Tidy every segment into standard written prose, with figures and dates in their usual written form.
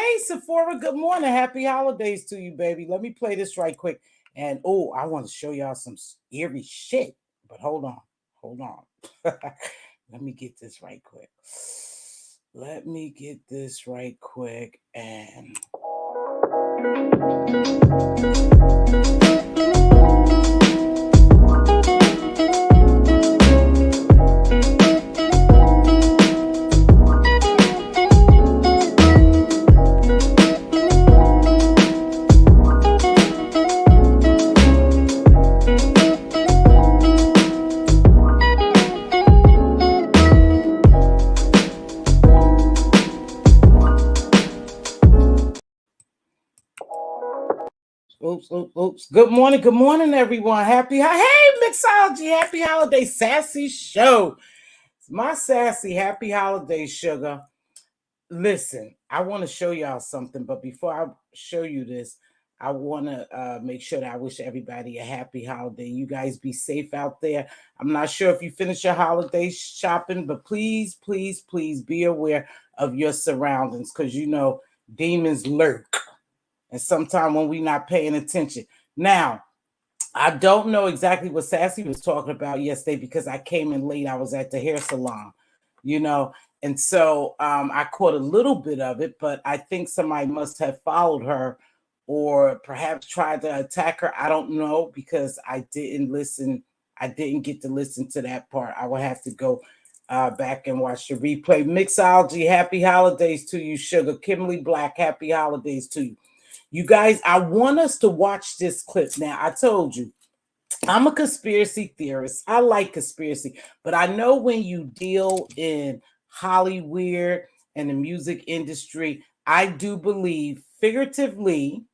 Hey, Sephora, good morning. Happy holidays to you, baby. Let me play this right quick. And oh, I want to show y'all some eerie shit. But hold on. Hold on. Let me get this right quick. Let me get this right quick. And oops. Good morning, everyone. Hey, Mixology. Happy holiday, Sassy Show. It's my sassy happy holiday, sugar. Listen, I want to show y'all something, but before I show you this, I want to make sure that I wish everybody a happy holiday. You guys be safe out there. I'm not sure if you finish your holiday shopping, but please, please, please be aware of your surroundings because you know demons lurk. And sometimes when we're not paying attention. Now, I don't know exactly what Sassy was talking about yesterday because I came in late. I was at the hair salon, you know, and so I caught a little bit of it, but I think somebody must have followed her or perhaps tried to attack her. I don't know because I didn't listen. I didn't get to listen to that part. I will have to go back and watch the replay. Mixology, happy holidays to you, Sugar. Kimberly Black, happy holidays to you. You guys, I want us to watch this clip. Now, I told you, I'm a conspiracy theorist. I like conspiracy, but I know when you deal in Hollywood and the music industry, I do believe figuratively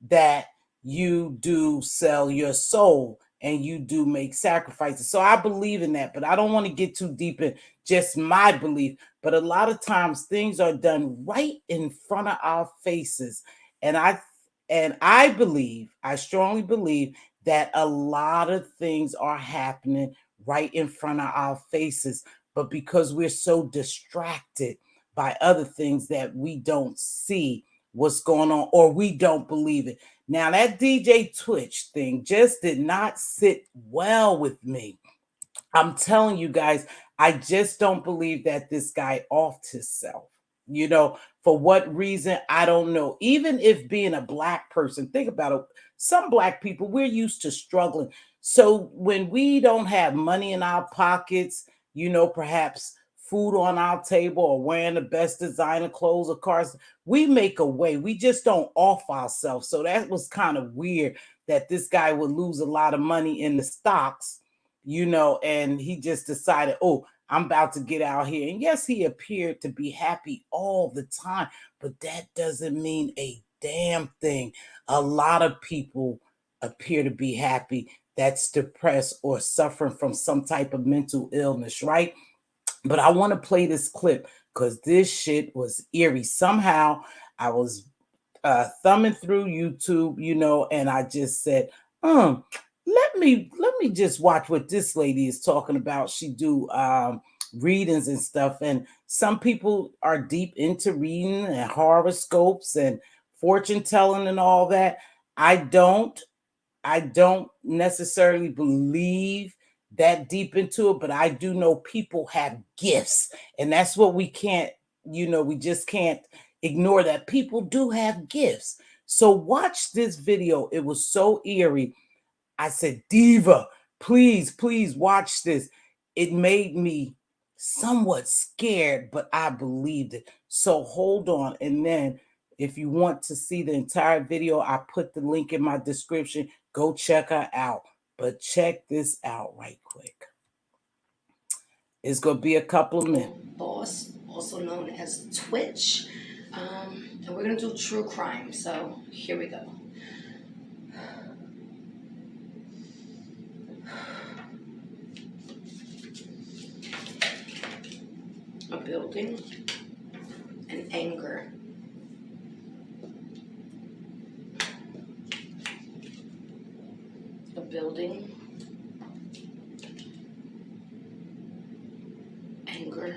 that you do sell your soul and you do make sacrifices. So I believe in that, but I don't want to get too deep in just my belief. But a lot of times things are done right in front of our faces. And I believe, I strongly believe that a lot of things are happening right in front of our faces. But because we're so distracted by other things that we don't see what's going on or we don't believe it. Now, that DJ Twitch thing just did not sit well with me. I'm telling you guys, I just don't believe that this guy offed himself. You know, for what reason, I don't know. Even if being a black person, think about it. Some black people, we're used to struggling. So when we don't have money in our pockets, you know, perhaps food on our table or wearing the best designer clothes or cars, we make a way. We just don't off ourselves. So that was kind of weird that this guy would lose a lot of money in the stocks, you know, and he just decided, oh, I'm about to get out here. And yes, he appeared to be happy all the time, but that doesn't mean a damn thing. A lot of people appear to be happy that's depressed or suffering from some type of mental illness, right? But I want to play this clip because this shit was eerie. Somehow I was thumbing through YouTube, you know, and I just said, let me just watch what this lady is talking about. She do readings and stuff, and some people are deep into reading and horoscopes and fortune telling and all that. I don't. I don't necessarily believe that deep into it, but I do know people have gifts, and that's what we can't, you know, we just can't ignore that people do have gifts. So watch this video. It was so eerie. I said, Diva, please, please watch this. It made me somewhat scared, but I believed it. So hold on. And then if you want to see the entire video, I put the link in my description. Go check her out. But check this out right quick. It's going to be a couple of minutes. Boss, also known as Twitch. And we're going to do true crime. So here we go. A building, and anger. A building, anger.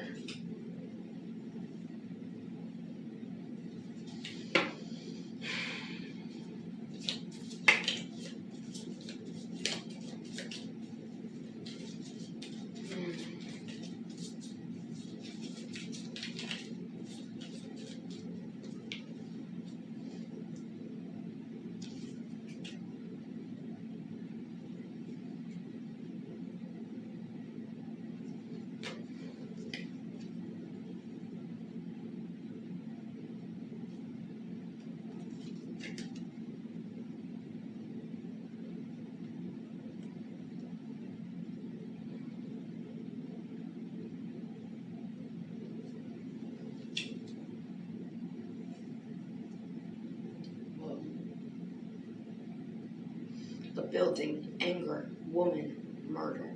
building, anger, woman, murder.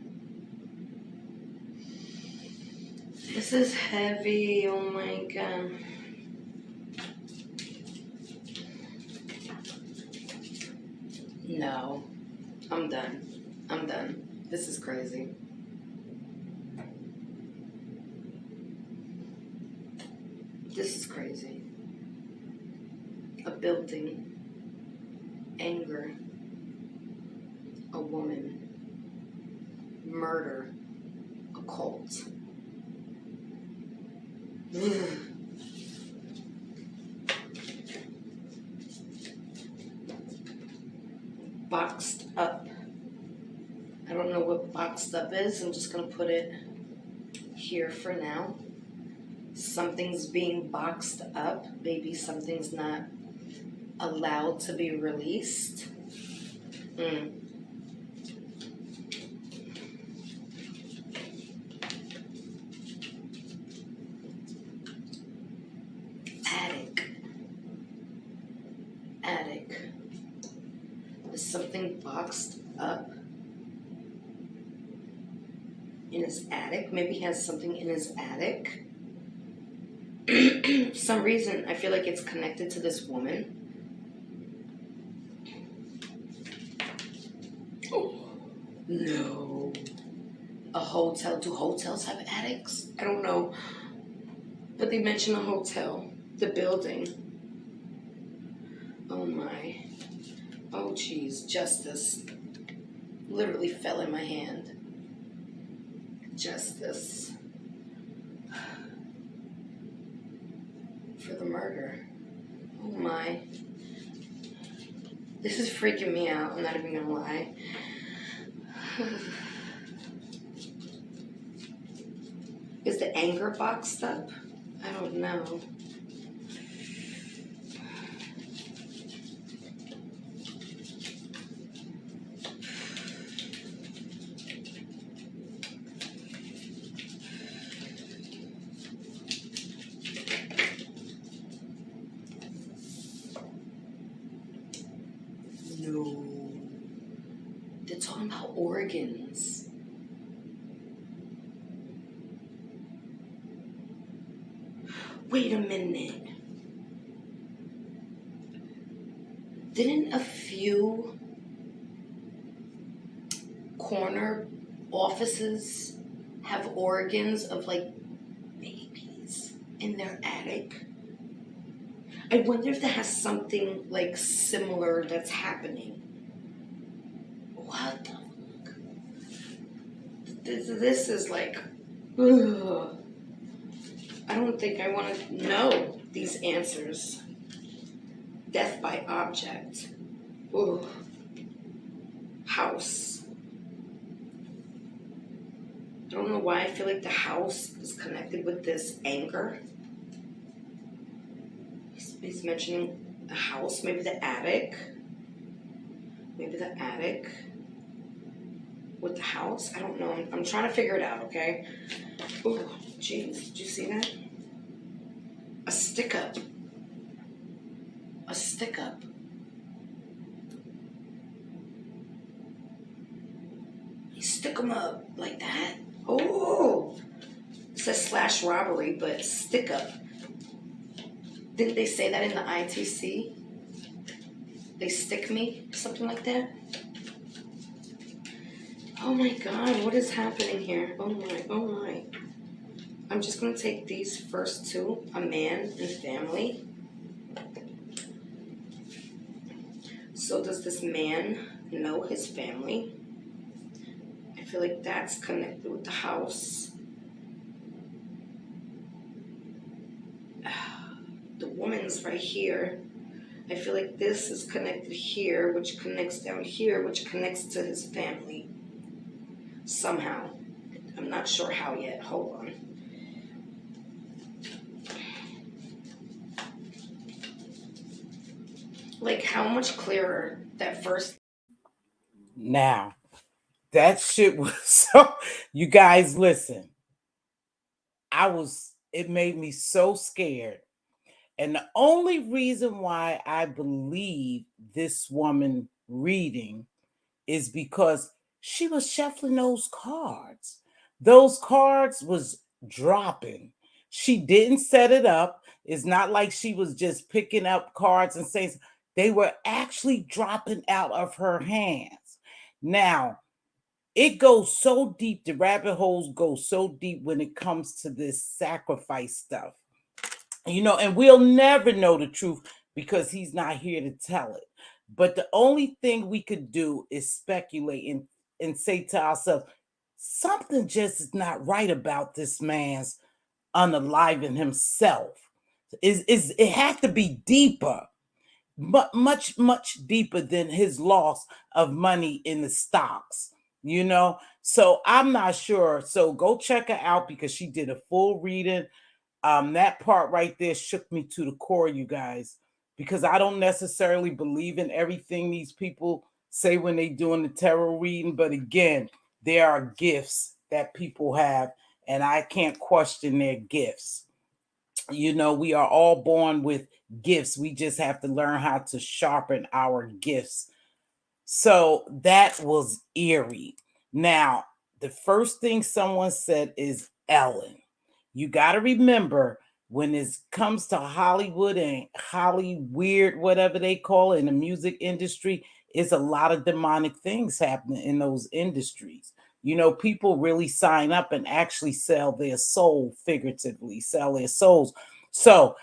This is heavy. Oh my God. No, I'm done. I'm done. This is crazy. This is crazy. A building, anger, a woman, murder, a cult. Boxed up. I don't know what boxed up is. I'm just going to put it here for now. Something's being boxed up. Maybe something's not allowed to be released. Attic. Is something boxed up in his attic? Maybe he has something in his attic. For some reason, I feel like it's connected to this woman. Oh, no. A hotel. Do hotels have attics? I don't know. But they mention a hotel. The building. Oh my. Oh geez. Justice. Literally fell in my hand. Justice. For the murder. Oh my. This is freaking me out. I'm not even gonna lie. Is the anger boxed up? I don't know. No. They're talking about organs. Wait a minute. Didn't a few corner offices have organs of like babies in their attic? I wonder if that has something like similar that's happening. What the fuck? This is like, ugh. I don't think I want to know these answers. Death by object. Ooh. House. I don't know why I feel like the house is connected with this anger. He's mentioning a house, maybe the attic. Maybe the attic with the house. I don't know. I'm trying to figure it out, okay? Ooh, jeez. Did you see that? A stick-up. A stick-up. You stick them up like that. Oh! It says slash robbery, but stick-up. Didn't they say that in the ITC? They stick me? Something like that? Oh my God, what is happening here? Oh my, oh my. I'm just going to take these first two, a man and family. So does this man know his family? I feel like that's connected with the house. The woman's right here. I feel like this is connected here, which connects down here, which connects to his family. Somehow. I'm not sure how yet. Hold on. Like, how much clearer that first... Now, that shit was so... You guys, listen. It made me so scared. And the only reason why I believe this woman reading is because she was shuffling those cards. Those cards was dropping. She didn't set it up. It's not like she was just picking up cards and saying, they were actually dropping out of her hands. Now, it goes so deep, the rabbit holes go so deep when it comes to this sacrifice stuff. And we'll never know the truth because he's not here to tell it. But the only thing we could do is speculate and say to ourselves, something just is not right about this man's unaliving himself. Is it has to be deeper, much deeper than his loss of money in the stocks. So I'm not sure. So go check her out because she did a full reading. That part right there shook me to the core, you guys, because I don't necessarily believe in everything these people say when they doing the tarot reading. But again, there are gifts that people have, and I can't question their gifts. We are all born with gifts. We just have to learn how to sharpen our gifts. So that was eerie. Now, the first thing someone said is Ellen. You got to remember when it comes to Hollywood and Holly weird, whatever they call it in the music industry, it's a lot of demonic things happening in those industries. People really sign up and actually sell their soul, figuratively sell their souls. So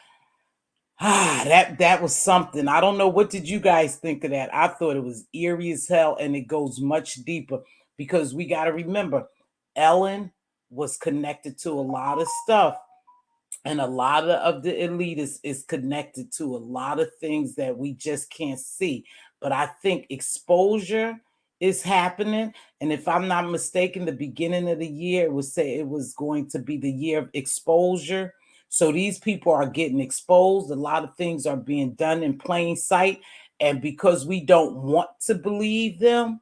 that was something. I don't know, what did you guys think of that? I thought it was eerie as hell, and it goes much deeper because we got to remember Ellen was connected to a lot of stuff, and a lot of the elite is connected to a lot of things that we just can't see. But I think exposure is happening. And if I'm not mistaken, the beginning of the year, it would say it was going to be the year of exposure. So these people are getting exposed. A lot of things are being done in plain sight. And because we don't want to believe them,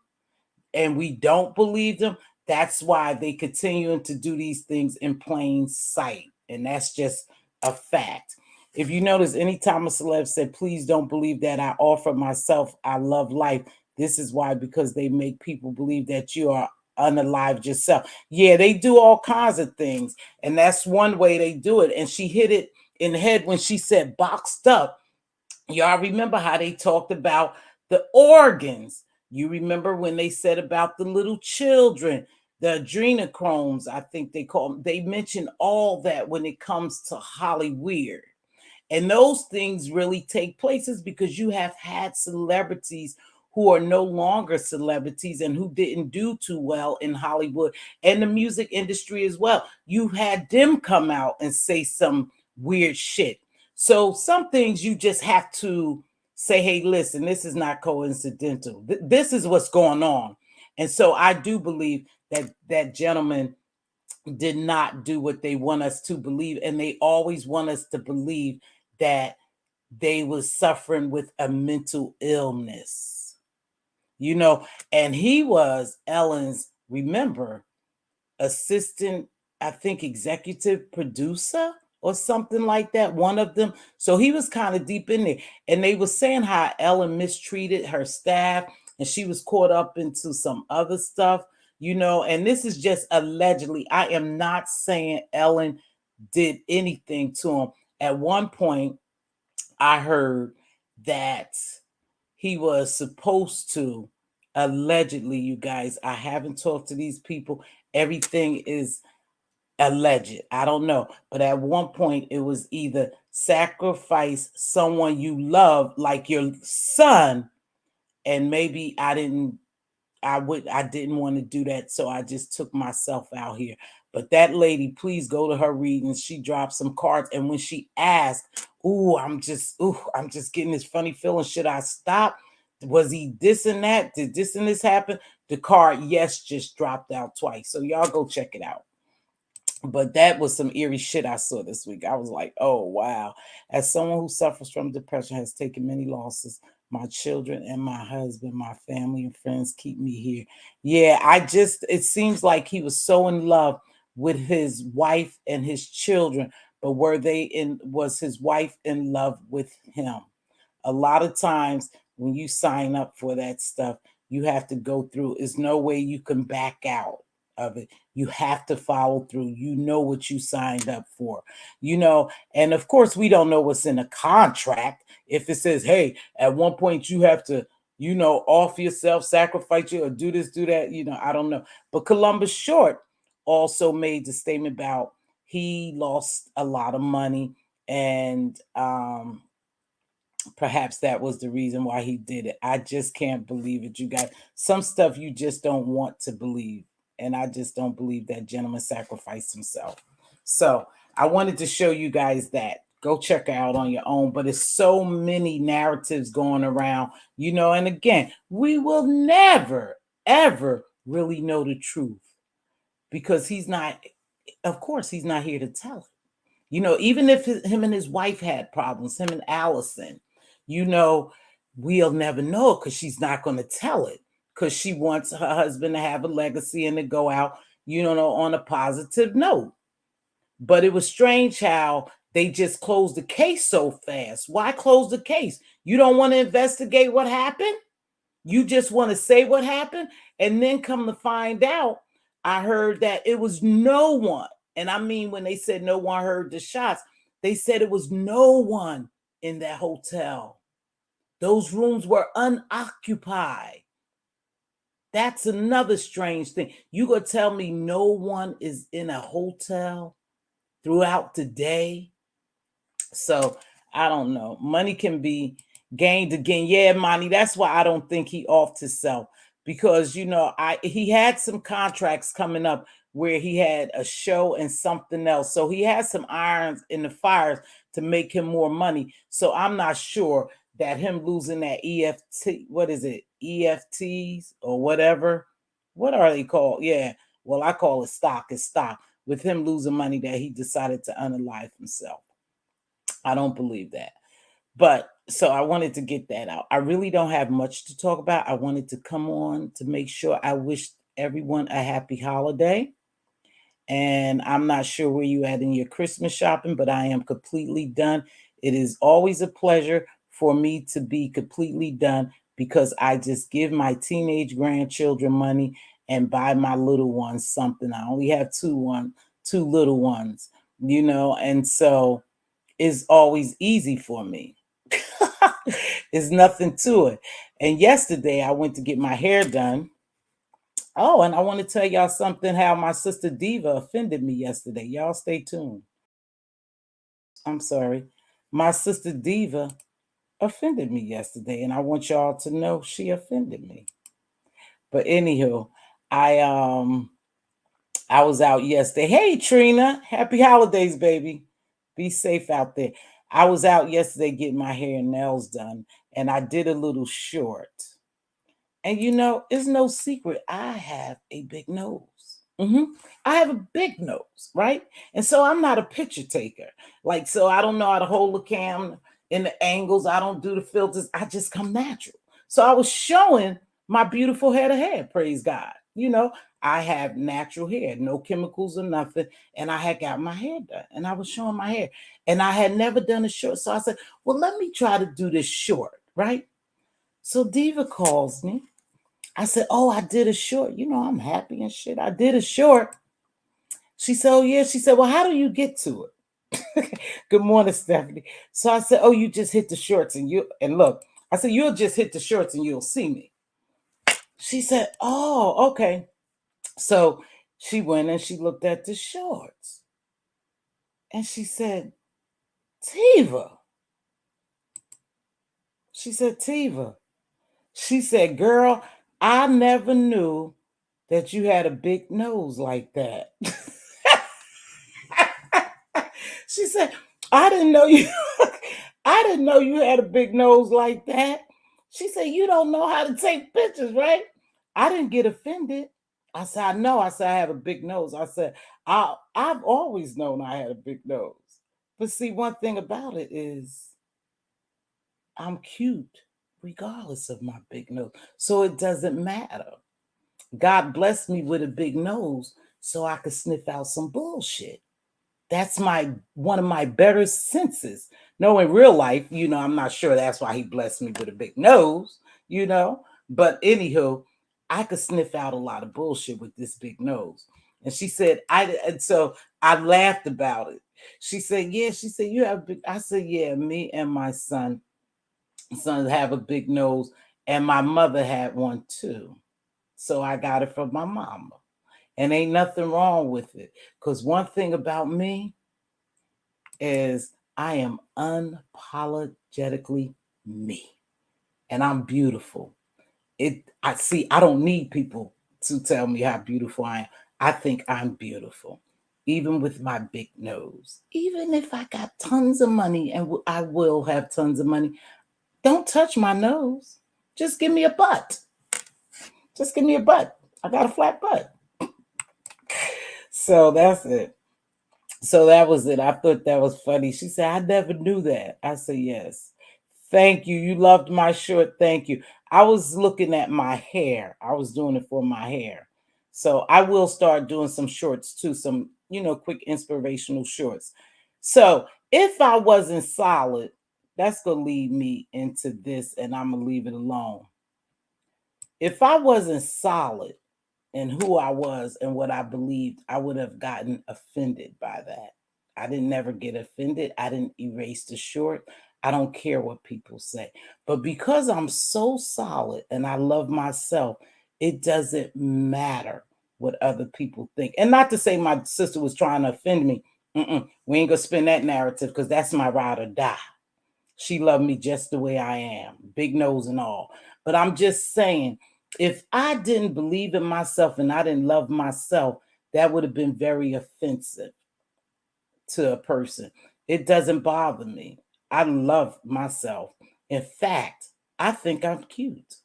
and we don't believe them, that's why they continuing to do these things in plain sight. And that's just a fact. If you notice, anytime a celeb said, please don't believe that I offer myself, I love life, this is why, because they make people believe that you are unalived yourself. Yeah, they do all kinds of things. And that's one way they do it. And she hit it in the head when she said boxed up. Y'all remember how they talked about the organs. You remember when they said about the little children, the adrenochromes, I think they call them. They mention all that when it comes to Hollywood. And those things really take places because you have had celebrities who are no longer celebrities and who didn't do too well in Hollywood and the music industry as well. You had them come out and say some weird shit. So some things you just have to say, hey, listen, this is not coincidental. This is what's going on. And so I do believe that that gentleman did not do what they want us to believe. And they always want us to believe that they was suffering with a mental illness, and he was Ellen's, remember, assistant, I think executive producer or something like that, one of them. So he was kind of deep in there. And they were saying how Ellen mistreated her staff and she was caught up into some other stuff, and this is just allegedly. I am not saying Ellen did anything to him. At one point, I heard that he was supposed to, allegedly, you guys, I haven't talked to these people. Everything is alleged. I don't know. But at one point, it was either sacrifice someone you love, like your son, and maybe I didn't want to do that, so I just took myself out here. But that lady, please go to her readings. She dropped some cards, and when she asked, I'm just getting this funny feeling. Should I stop? Was he this and that? Did this and this happen? The card, yes, just dropped out twice. So y'all go check it out. But that was some eerie shit I saw this week. I was like, oh, wow. As someone who suffers from depression, has taken many losses, my children and my husband, my family and friends keep me here. Yeah, it seems like he was so in love with his wife and his children, but was his wife in love with him? A lot of times when you sign up for that stuff, You have to go through. There's no way you can back out of it. You have to follow through. You know what you signed up for, and of course, we don't know what's in a contract. If it says, hey, at one point you have to, off yourself, sacrifice you, or do this, do that, I don't know. But Columbus Short also made the statement about he lost a lot of money, and perhaps that was the reason why he did it. I just can't believe it. You got some stuff you just don't want to believe. And I just don't believe that gentleman sacrificed himself. So I wanted to show you guys that. Go check it out on your own. But it's so many narratives going around, and again, we will never, ever really know the truth because he's not, of course, he's not here to tell it. Even if him and his wife had problems, him and Allison, we'll never know because she's not going to tell it because she wants her husband to have a legacy and to go out, on a positive note. But it was strange how they just closed the case so fast. Why close the case? You don't want to investigate what happened? You just want to say what happened? And then come to find out, I heard that it was no one. And I mean, when they said no one heard the shots, they said it was no one in that hotel. Those rooms were unoccupied. That's another strange thing. You gonna tell me no one is in a hotel throughout the day? So I don't know. Money can be gained again. Yeah, money. That's why I don't think he off to sell because he had some contracts coming up where he had a show and something else. So he had some irons in the fires to make him more money. So I'm not sure that him losing that EFT, what is it? EFTs or whatever. What are they called? Yeah. Well, I call it stock. It's stock. With him losing money that he decided to unalive himself. I don't believe that. But so I wanted to get that out. I really don't have much to talk about. I wanted to come on to make sure I wish everyone a happy holiday. And I'm not sure where you at in your Christmas shopping, but I am completely done. It is always a pleasure for me to be completely done because I just give my teenage grandchildren money and buy my little ones something. I only have two little ones, and so it's always easy for me. It's nothing to it. And yesterday I went to get my hair done. Oh, and I want to tell y'all something how my sister Diva offended me yesterday. Y'all stay tuned. I'm sorry. My sister Diva offended me yesterday, and I want y'all to know she offended me. But anywho, I I was out yesterday. Hey Trina, happy holidays, baby. Be safe out there. I was out yesterday getting my hair and nails done, and I did a little short. And it's no secret, I have a big nose. I have a big nose, right? And so I'm not a picture taker. Like, so I don't know how to hold the camera in the angles. I don't do the filters. I just come natural. So I was showing my beautiful head of hair, praise God. I have natural hair, no chemicals or nothing. And I had got my hair done and I was showing my hair. And I had never done a short. So I said, well, let me try to do this short, right? So Diva calls me. I said, oh, I did a short. I'm happy and shit. I did a short. She said, oh, yeah. She said, well, how do you get to it? Good morning, Stephanie. So I said, oh, you just hit the shorts and look. I said, you'll just hit the shorts and you'll see me. She said, oh, okay. So she went and she looked at the shorts. And she said, Tiva. She said, Tiva. She said, girl, I never knew that you had a big nose like that. She said, I didn't know you I didn't know you had a big nose like that. She said, you don't know how to take pictures, right? I didn't get offended. I said, I know. I said, I have a big nose. I said, I've always known I had a big nose. But see, one thing about it is I'm cute regardless of my big nose. So it doesn't matter. God blessed me with a big nose so I could sniff out some bullshit. That's one of my better senses. No, in real life, I'm not sure that's why he blessed me with a big nose, But anywho, I could sniff out a lot of bullshit with this big nose. And she said, and so I laughed about it. She said, yeah, she said, you have big, I said, yeah, me and my sons have a big nose, and my mother had one too. So I got it from my mama. And ain't nothing wrong with it. Because one thing about me is I am unapologetically me. And I'm beautiful. I see, I don't need people to tell me how beautiful I am. I think I'm beautiful. Even with my big nose. Even if I got tons of money, and I will have tons of money, don't touch my nose. Just give me a butt. Just give me a butt. I got a flat butt. So that's it. So that was it. I thought that was funny. She said, I never knew that. I said, yes. Thank you. You loved my shirt. Thank you. I was looking at my hair. I was doing it for my hair. So I will start doing some shorts too, some, quick inspirational shorts. So if I wasn't solid, that's going to lead me into this, and I'm going to leave it alone. If I wasn't solid in who I was and what I believed, I would have gotten offended by that. I didn't never get offended. I didn't erase the short. I don't care what people say. But because I'm so solid and I love myself, it doesn't matter what other people think. And not to say my sister was trying to offend me. We ain't gonna spin that narrative, because that's my ride or die. She loved me just the way I am, big nose and all. But I'm just saying, if I didn't believe in myself and I didn't love myself, that would have been very offensive to a person. It doesn't bother me. I love myself. In fact, I think I'm cute.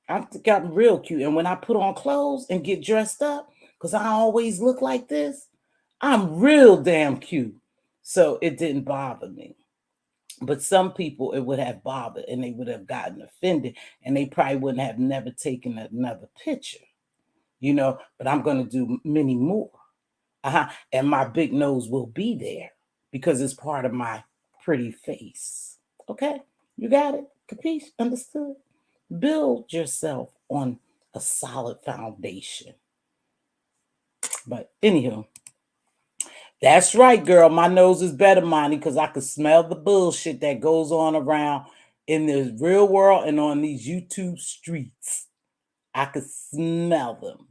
I think I'm real cute. And when I put on clothes and get dressed up, because I always look like this, I'm real damn cute. So it didn't bother me. But some people it would have bothered, and they would have gotten offended, and they probably wouldn't have never taken another picture. But I'm going to do many more. And my big nose will be there because it's part of my pretty face. Okay? You got it? Capiche? Understood? Build yourself on a solid foundation. But anywho, that's right, girl. My nose is better, Monty, because I could smell the bullshit that goes on around in the real world and on these YouTube streets. I could smell them.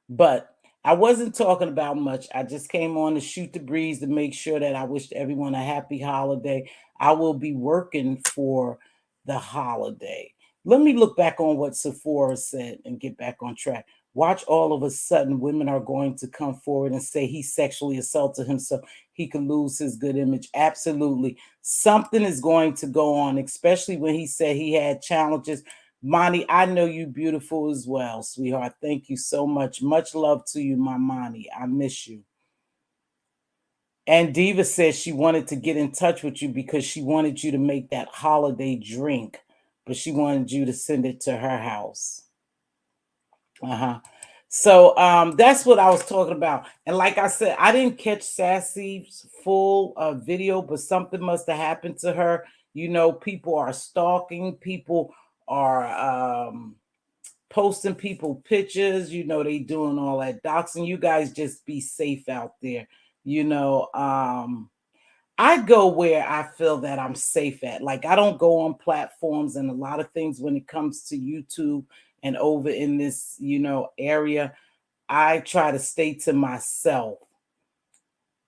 But I wasn't talking about much. I just came on to shoot the breeze to make sure that I wished everyone a happy holiday. I will be working for the holiday. Let me look back on what Sephora said and get back on track. Watch, all of a sudden, women are going to come forward and say he sexually assaulted himself. He could lose his good image. Absolutely. Something is going to go on, especially when he said he had challenges. Monty, I know you beautiful as well, sweetheart. Thank you so much. Much love to you, my Monty. I miss you. And Diva says she wanted to get in touch with you because she wanted you to make that holiday drink, but she wanted you to send it to her house. So that's what I was talking about. And like I said, I didn't catch Sassy's full video, but something must have happened to her. People are stalking, people are posting people pictures, they doing all that doxing. You guys just be safe out there. I go where I feel that I'm safe at. Like, I don't go on platforms and a lot of things when it comes to YouTube and over in this, area. I try to stay to myself.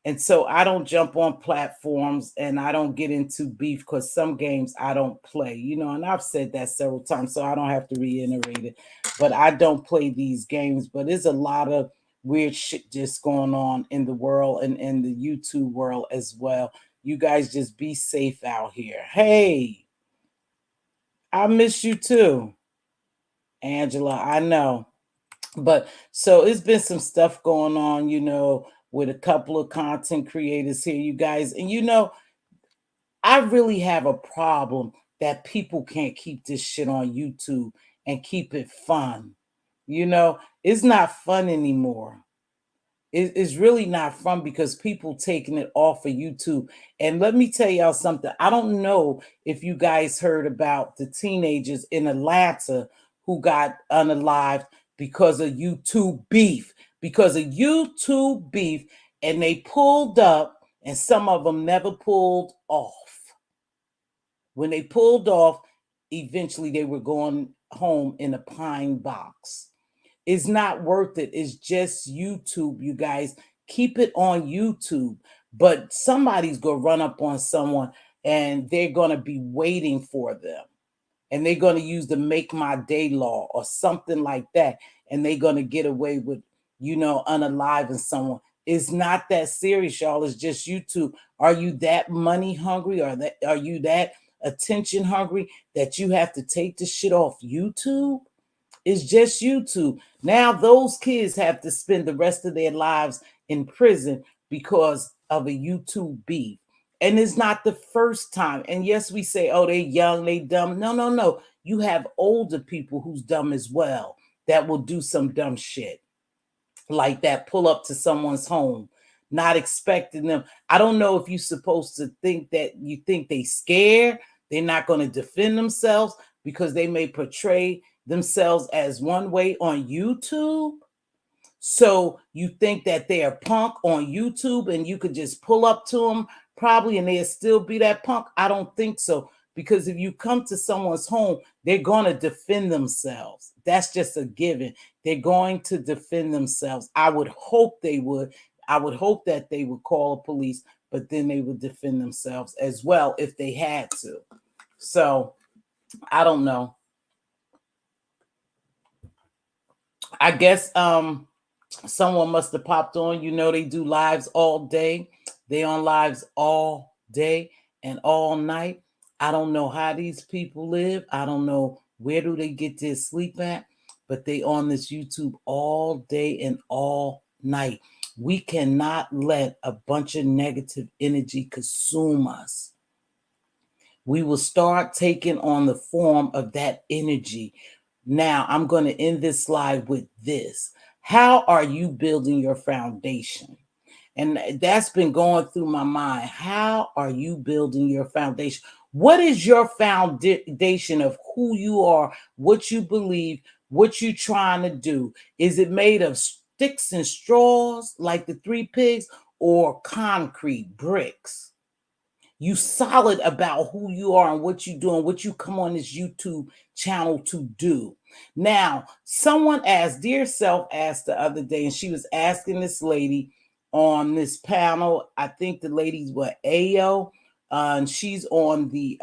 And so I don't jump on platforms and I don't get into beef, because some games I don't play, and I've said that several times, so I don't have to reiterate it. But I don't play these games. But there's a lot of weird shit just going on in the world and in the YouTube world as well. You guys just be safe out here. Hey, I miss you too, Angela. I know. But so it's been some stuff going on, with a couple of content creators here, you guys. And I really have a problem that people can't keep this shit on YouTube and keep it fun. It's not fun anymore. It's really not fun because people taking it off of YouTube. And let me tell y'all something. I don't know if you guys heard about the teenagers in Atlanta who got unalived because of YouTube beef. Because of YouTube beef, and they pulled up, and some of them never pulled off. When they pulled off, eventually they were going home in a pine box. It's not worth it. It's just YouTube, you guys. Keep it on YouTube. But somebody's going to run up on someone and they're going to be waiting for them. And they're going to use the Make My Day law or something like that. And they're going to get away with, unaliving someone. It's not that serious, y'all. It's just YouTube. Are you that money hungry? Are you that attention hungry that you have to take the shit off YouTube? It's just YouTube. Now those kids have to spend the rest of their lives in prison because of a YouTube beef. And it's not the first time. And yes, we say, oh, they young, they dumb. No, no, no. You have older people who's dumb as well that will do some dumb shit like that, pull up to someone's home, not expecting them. I don't know if you're supposed to think that you think they scared, they're not going to defend themselves because they may portray themselves as one way on YouTube. So you think that they're punk on YouTube and you could just pull up to them probably and they'll still be that punk? I don't think so. Because if you come to someone's home, they're going to defend themselves. That's just a given. They're going to defend themselves. I would hope they would. I would hope that they would call the police, but then they would defend themselves as well if they had to. So I don't know. I guess someone must have popped on. They do lives all day. They on lives all day and all night. I don't know how these people live. I don't know where do they get their sleep at, but they on this YouTube all day and all night. We cannot let a bunch of negative energy consume us. We will start taking on the form of that energy. Now, I'm going to end this slide with this. How are you building your foundation? And that's been going through my mind. How are you building your foundation? What is your foundation of who you are, what you believe, what you're trying to do? Is it made of sticks and straws like the three pigs or concrete bricks? You solid about who you are and what you do and what you come on this YouTube channel to do. Now, someone asked, Dear Self asked the other day, and she was asking this lady on this panel. I think the ladies were Ayo, and she's on the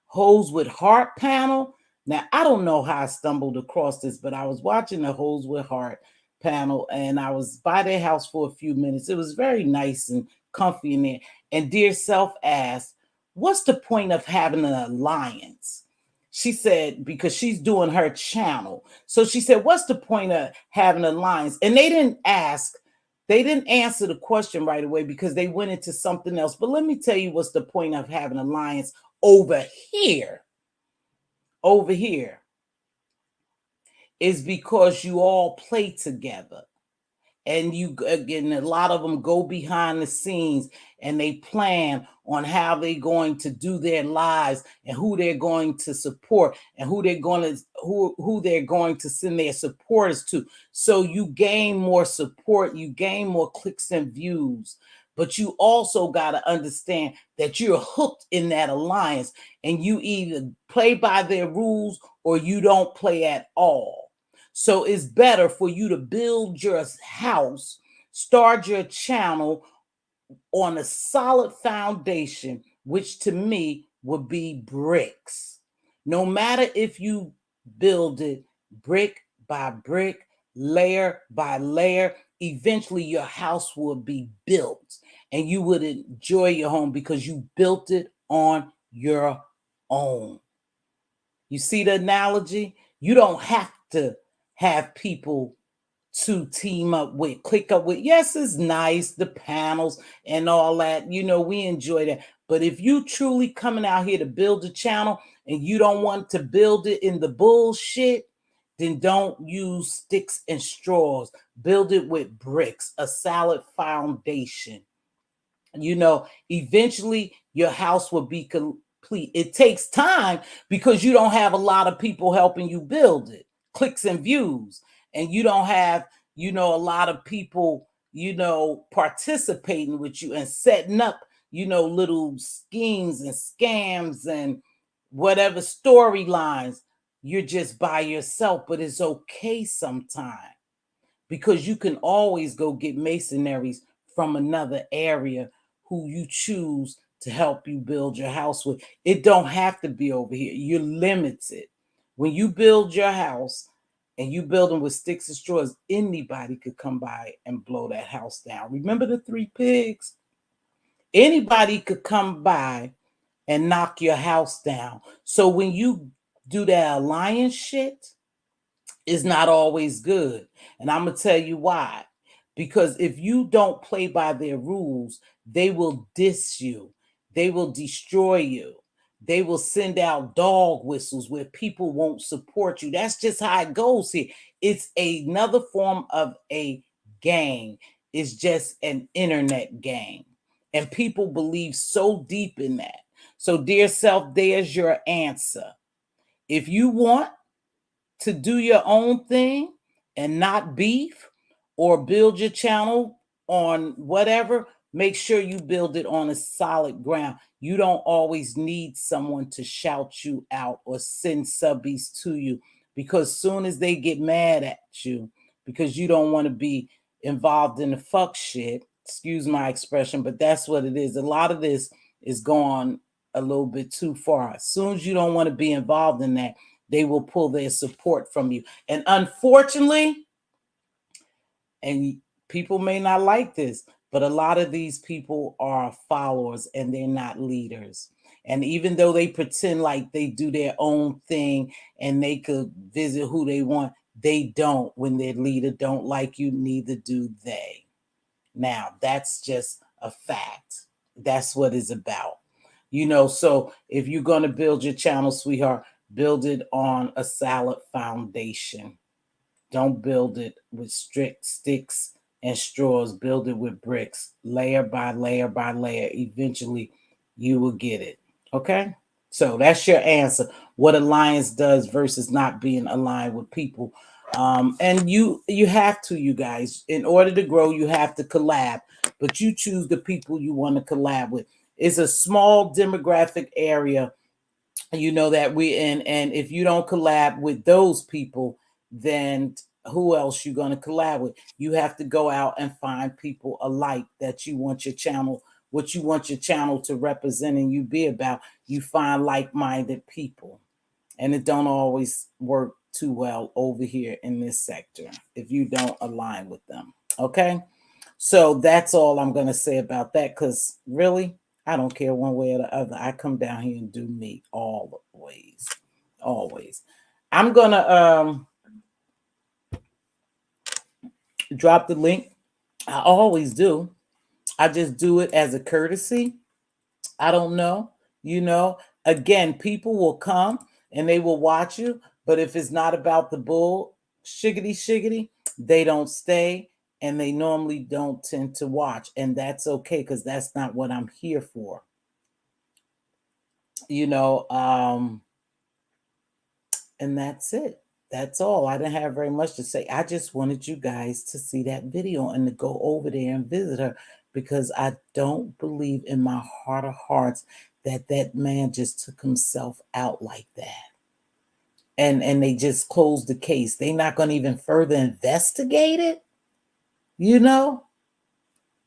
Hoes with Heart panel. Now, I don't know how I stumbled across this, but I was watching the Hoes with Heart panel, and I was by their house for a few minutes. It was very nice and comfy in there. And Dear Self asked, what's the point of having an alliance? She said, because she's doing her channel. So she said, what's the point of having an alliance? And they didn't answer the question right away because they went into something else. But let me tell you what's the point of having an alliance over here. Over here is because you all play together. And a lot of them go behind the scenes and they plan on how they're going to do their lives and who they're going to support and who they're going to send their supporters to. So you gain more support, you gain more clicks and views. But you also got to understand that you're hooked in that alliance and you either play by their rules or you don't play at all. So it's better for you to build your house, start your channel on a solid foundation, which to me would be bricks. No matter if you build it brick by brick, layer by layer, eventually your house will be built and you would enjoy your home because you built it on your own. You see the analogy? You don't have to have people to team up with, click up with. Yes, it's nice, the panels and all that. We enjoy that. But if you truly coming out here to build a channel and you don't want to build it in the bullshit, then don't use sticks and straws. Build it with bricks, a solid foundation. Eventually your house will be complete. It takes time because you don't have a lot of people helping you build it, clicks and views, and you don't have, a lot of people, participating with you and setting up, little schemes and scams and whatever storylines. You're just by yourself, but it's okay sometimes because you can always go get masonaries from another area who you choose to help you build your house with. It don't have to be over here. You're limited. When you build your house and you build them with sticks and straws, anybody could come by and blow that house down. Remember the 3 pigs? Anybody could come by and knock your house down. So when you do that alliance shit, it's not always good. And I'm going to tell you why. Because if you don't play by their rules, they will diss you. They will destroy you. They will send out dog whistles where people won't support you. That's just how it goes here. It's another form of a gang. It's just an internet gang. And people believe so deep in that. So, dear self, there's your answer. If you want to do your own thing and not beef or build your channel on whatever, make sure you build it on a solid ground. You don't always need someone to shout you out or send subbies to you, because soon as they get mad at you because you don't want to be involved in the fuck shit, excuse my expression, but that's what it is. A lot of this is going a little bit too far. As soon as you don't want to be involved in that, they will pull their support from you. And unfortunately, and people may not like this, but a lot of these people are followers and they're not leaders. And even though they pretend like they do their own thing and they could visit who they want, they don't. When their leader don't like you, neither do they. Now, that's just a fact. That's what it's about. So if you're going to build your channel, sweetheart, build it on a solid foundation. Don't build it with strict sticks and straws. Build it with bricks, layer by layer by layer. Eventually, you will get it. Okay? So that's your answer. What alliance does versus not being aligned with people. And you have to, you guys, in order to grow, you have to collab. But you choose the people you want to collab with. It's a small demographic area, that we're in. And if you don't collab with those people, then who else you going to collab with? You have to go out and find people alike that you want your channel, what you want your channel to represent and you be about. You find like-minded people. And it don't always work too well over here in this sector if you don't align with them. Okay? So that's all I'm going to say about that, because really, I don't care one way or the other. I come down here and do me always. Always. I'm going to drop the link. I always do. I just do it as a courtesy. I don't know. Again, people will come and they will watch you. But if it's not about the bull, shiggity, they don't stay. And they normally don't tend to watch. And that's okay, because that's not what I'm here for. And that's it. That's all. I didn't have very much to say. I just wanted you guys to see that video and to go over there and visit her, because I don't believe in my heart of hearts that man just took himself out like that. And they just closed the case. They're not going to even further investigate it.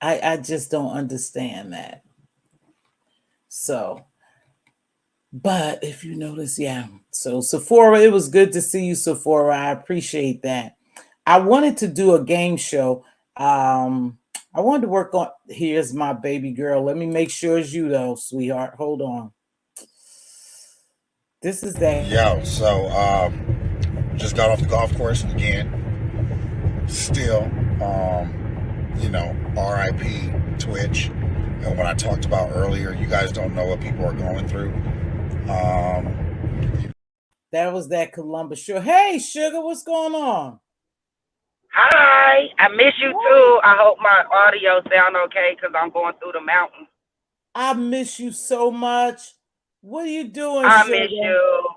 I just don't understand that. So, but if you notice, yeah. So Sephora, it was good to see you, Sephora. I appreciate that. I wanted to do a game show. I wanted to work on, here's my baby girl. Let me make sure it's you though, sweetheart. Hold on. This is that. Yo, so just got off the golf course again. Still, RIP Twitch. And what I talked about earlier, you guys don't know what people are going through. That was that Columbus Sugar. Hey, Sugar, what's going on? Hi, I miss you too. I hope my audio sound okay because I'm going through the mountains. I miss you so much. What are you doing, I sugar? miss you.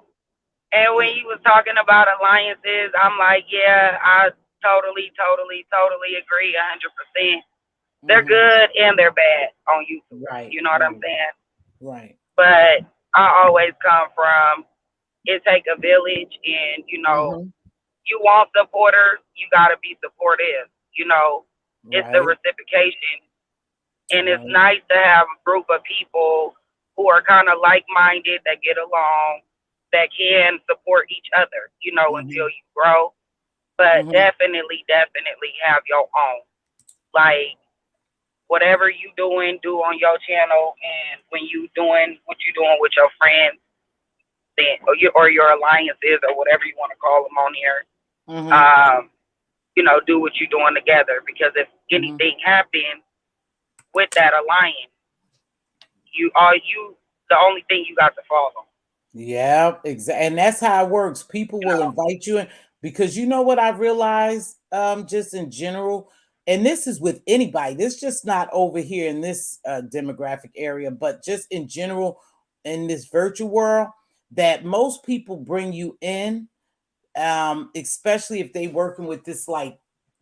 And when you was talking about alliances, I'm like, yeah, I totally agree, 100%. They're Mm-hmm. good and they're bad on YouTube. Right, You know what I'm right, saying? right. But I always come from it take a village, and Mm-hmm. you want supporters, you gotta be supportive. It's the Right, reciprocation, and it's right. nice to have a group of people who are kind of like minded that get along, that can support each other. Mm-hmm. Until you grow. But Mm-hmm. definitely have your own. Like whatever you doing, do on your channel, and when you doing what you doing with your friends, then or your alliances or whatever you want to call them on here. Mm-hmm. Um, do what you're doing together, because if Mm-hmm. anything happens with that alliance, you the only thing you got to follow. Yeah, exactly. And that's how it works. People You will know. invite you in because you know what I realized, just in general, and this is with anybody. This just not over here in this demographic area, but just in general in this virtual world, that most people bring you in, especially if they working with this like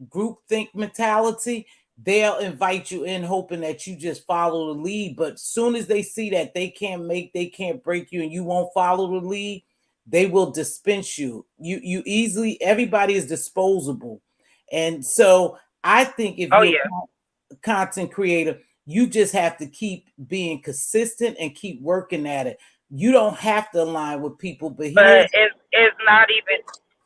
group think mentality. They'll invite you in hoping that you just follow the lead, but soon as they see that they can't break you and you won't follow the lead, they will dispense you. You easily, everybody is disposable. And so I think if Oh you're yeah, a content creator, you just have to keep being consistent and keep working at it. You don't have to align with people, but but here's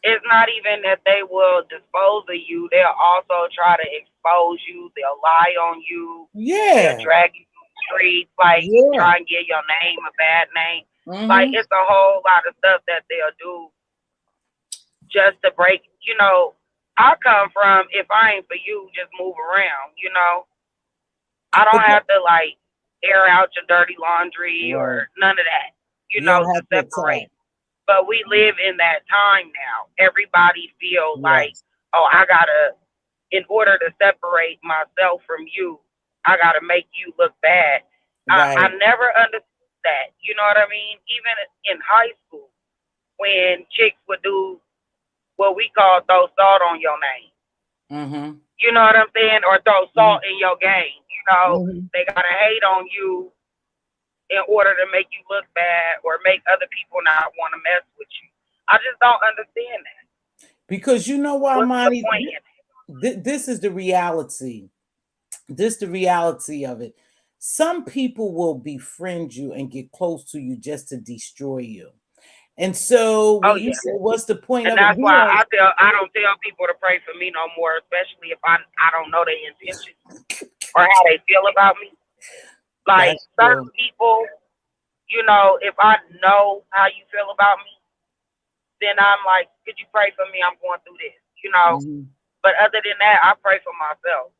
it's not even that they will dispose of you. They'll also try to expose you. They'll lie on you. They'll yeah, drag you through the streets, like yeah. try and give your name a bad name. Like Mm-hmm. it's a whole lot of stuff that they'll do just to break. I come from, if I ain't for you, just move around. I But don't have to like air out your dirty laundry right. or none of that. You don't To have to separate. attack. But we live in that time now. Everybody feels like, Yes. oh, in order to separate myself from you, I gotta make you look bad. I Right. never understood that. You know what I mean? Even in high school, when chicks would do what we call throw salt on your name. Mm-hmm. You know what I'm saying? Or throw Mm-hmm. salt in your game. Mm-hmm. They gotta hate on you in order to make you look bad or make other people not want to mess with you. I just don't understand that. Because you know why, What's the Monty? point in it? This is the reality. This the reality of it. Some people will befriend you and get close to you just to destroy you. And so Oh when you yeah. say, "What's the point And of it?" that's We why are I don't tell people to pray for me no more, especially if I don't know their intentions or how they feel about me. Like that's certain true. people, if I know how you feel about me, then I'm like, could you pray for me? I'm going through this. Mm-hmm. But other than that, I pray for myself.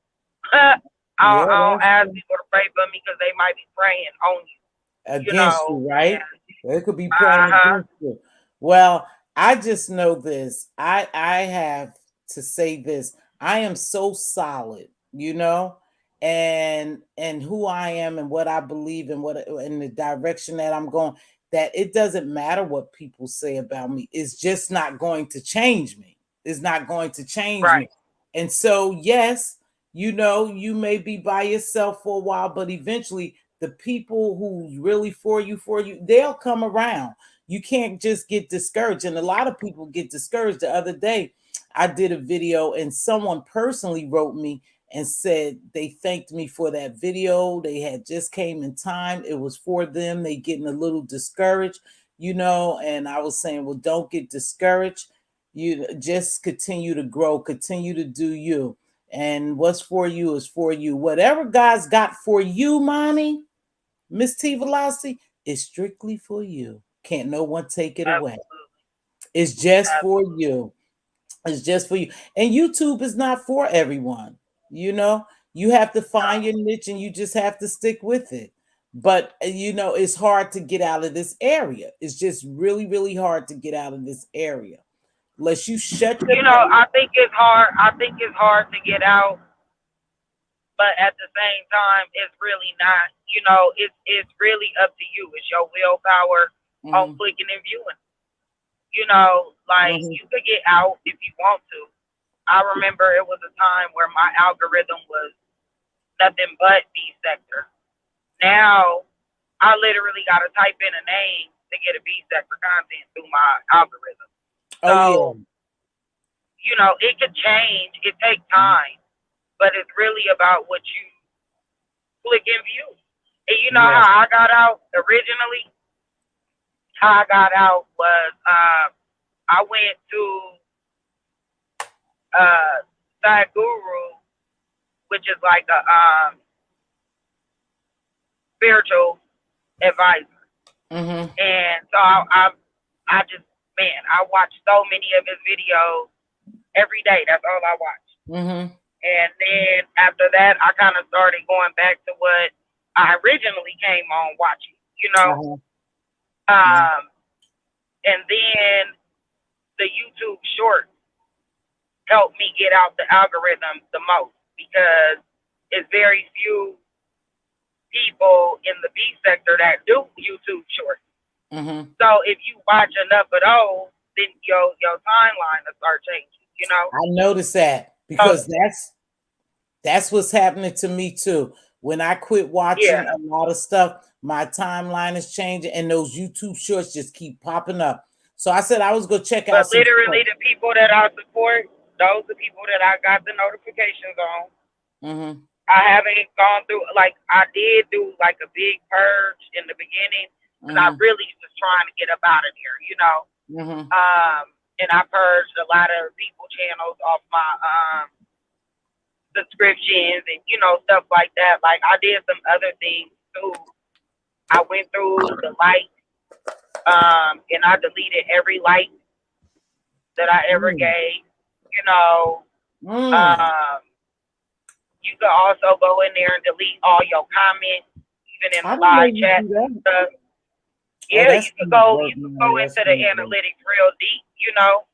Yeah, I don't that's ask true. people to pray for me because they might be praying on you, Against you, right? and They could be praying uh-huh. against you. Well, I just know this. I have to say this. I am so solid, and who I am and what I believe and what in the direction that I'm going, that it doesn't matter what people say about me. It's just not going to change me. It's not going to change me. Right. And so, yes, you may be by yourself for a while, but eventually the people who's really for you, they'll come around. You can't just get discouraged. And a lot of people get discouraged. The other day, I did a video and someone personally wrote me and said they thanked me for that video. They had just came in time. It was for them. They getting a little discouraged, and I was saying, well, don't get discouraged. You just continue to grow, continue to do you. And what's for you is for you. Whatever God's got for you, Monty, Mz.Teavalocity, is strictly for you. Can't no one take it away. Absolutely. It's just for Absolutely. you. It's just for you. And YouTube is not for everyone. You have to find No. your niche and you just have to stick with it. But it's hard to get out of this area. It's just really, really hard to get out of this area. Unless you shut your mouth. I think it's hard. I think it's hard to get out, but at the same time, it's really not. you know, it's really up to you. It's your willpower on clicking and viewing. You know, like you could get out if you want to. I remember it was a time where my algorithm was nothing but B sector. Now I literally got to type in a name to get a B sector content through my algorithm. So, you know, it could change. It takes time, but it's really about what you click and view. And you know how I got out originally? How I got out was I went to Sadhguru, which is like a spiritual advisor. And so I just, man, I watched so many of his videos every day. That's all I watched. And then after that, I kind of started going back to what I originally came on watching, you know. And then the YouTube shorts helped me get out the algorithm the most, because it's very few people in the B sector that do YouTube shorts. So if you watch enough of those, then your timeline will start changing, you know. I noticed that, because that's what's happening to me too. When I quit watching a lot of stuff, my timeline is changing, and those YouTube shorts just keep popping up. So I said I was gonna check out. But literally, the people that I support, those are people that I got the notifications on. I haven't gone through, like, I did do like a big purge in the beginning, because I really was trying to get up out of here, you know. And I purged a lot of people channels off my subscriptions and, you know, stuff like that. Like, I did some other things too. I went through the likes, and I deleted every like that I ever gave, you know. You can also go in there and delete all your comments, even in the live chat and stuff. Yeah, you can go into the analytics real deep, you know.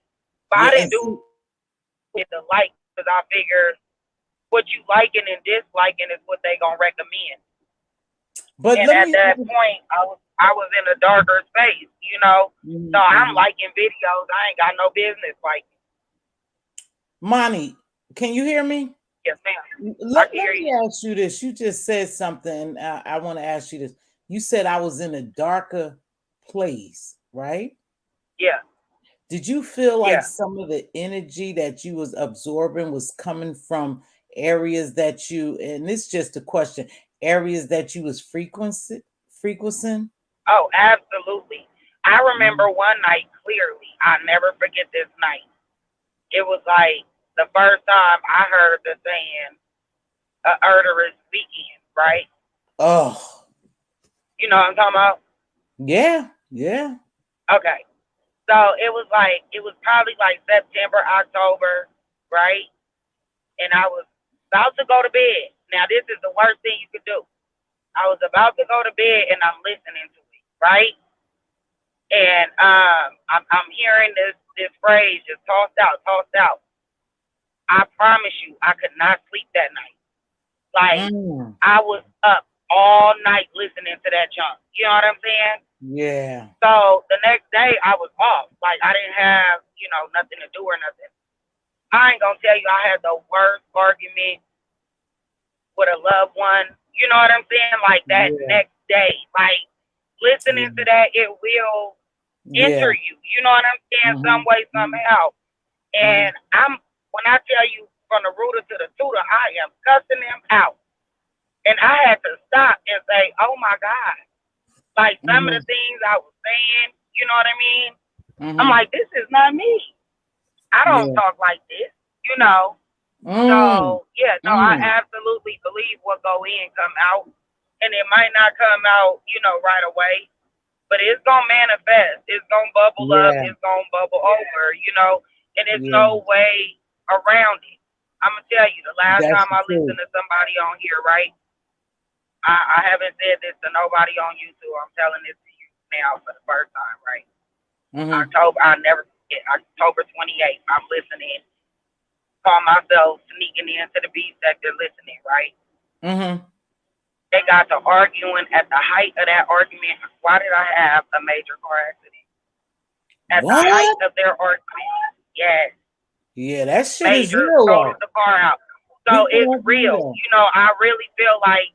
But I didn't do it the like, because I figured what you liking and disliking is what they gonna recommend. But at that point, I was in a darker space, you know. So I'm liking videos I ain't got no business liking. Monty, can you hear me? Yes, ma'am. Let me ask you this. You just said something. I want to ask you this. You said I was in a darker place, right? Yeah. Did you feel like some of the energy that you was absorbing was coming from areas that you, and this is just a question, areas that you was frequenting? Oh, absolutely. I remember one night clearly. I'll never forget this night. It was like the first time I heard the saying, "Urderous speaking," right? Oh. You know what I'm talking about? Yeah. Okay. So it was probably like September, October, right? And I was about to go to bed. Now, this is the worst thing you could do. I was about to go to bed and I'm listening to it, right? And I'm hearing this phrase just tossed out. I promise you, I could not sleep that night. Like, I was up all night listening to that junk. You know what I'm saying? Yeah. So the next day I was off. Like, I didn't have, you know, nothing to do or nothing. I ain't gonna tell you I had the worst argument with a loved one. You know what I'm saying? Like, that next day. Like, listening to that, it will enter you. You know what I'm saying? Some way, somehow. And when I tell you from the rooter to the tutor, I am cussing them out. And I had to stop and say, oh my God. Like, some of the things I was saying, you know what I mean? I'm like, this is not me. I don't talk like this, you know. So, I absolutely believe what go in come out. And it might not come out, you know, right away. But it's going to manifest. It's going to bubble up. It's going to bubble over, you know. And there's no way around it. I'm going to tell you, the last time I listened to somebody on here, right? I haven't said this to nobody on YouTube. I'm telling this to you now for the first time, right? October, I'll never forget, October 28th, I'm listening. Call myself sneaking into the B sector listening, right? They got to arguing at the height of that argument. Why did I have a major car accident? At the height What? of their argument. Yes. Yeah, that shit is Major real. totaled the car out. So People it's don't do real. that. You know, I really feel like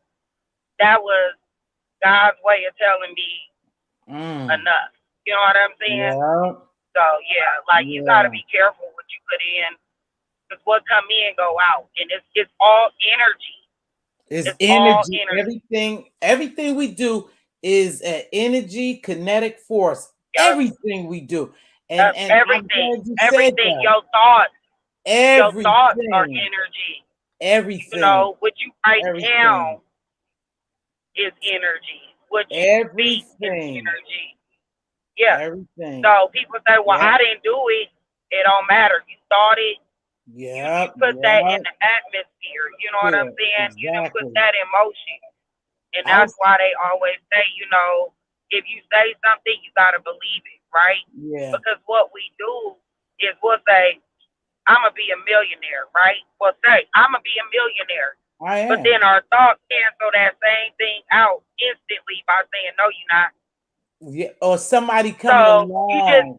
that was God's way of telling me enough. You know what I'm saying? Yeah. So yeah, like you gotta be careful what you put in, because what come in go out, and it's all energy. It's all energy. energy. Everything we do is an energy kinetic force. Yep. Everything we do. And I'm everything. glad you said Everything. that. Your thoughts Everything. are energy. Everything. You know, what you write Everything. down is energy. What you speak is energy. Yeah. Everything. So people say, well, I didn't do it. It don't matter. You thought it. Yeah. You put that in the atmosphere. You know what I'm saying? Exactly. You done put that in motion. And that's why they always say, you know, if you say something, you got to believe it, right? Yeah. Because what we do is we'll say, I'm going to be a millionaire, right? We'll say, I'm going to be a millionaire. I am. But then our thoughts cancel that same thing out instantly by saying, no, you're not. Yeah. Or somebody coming along. You just,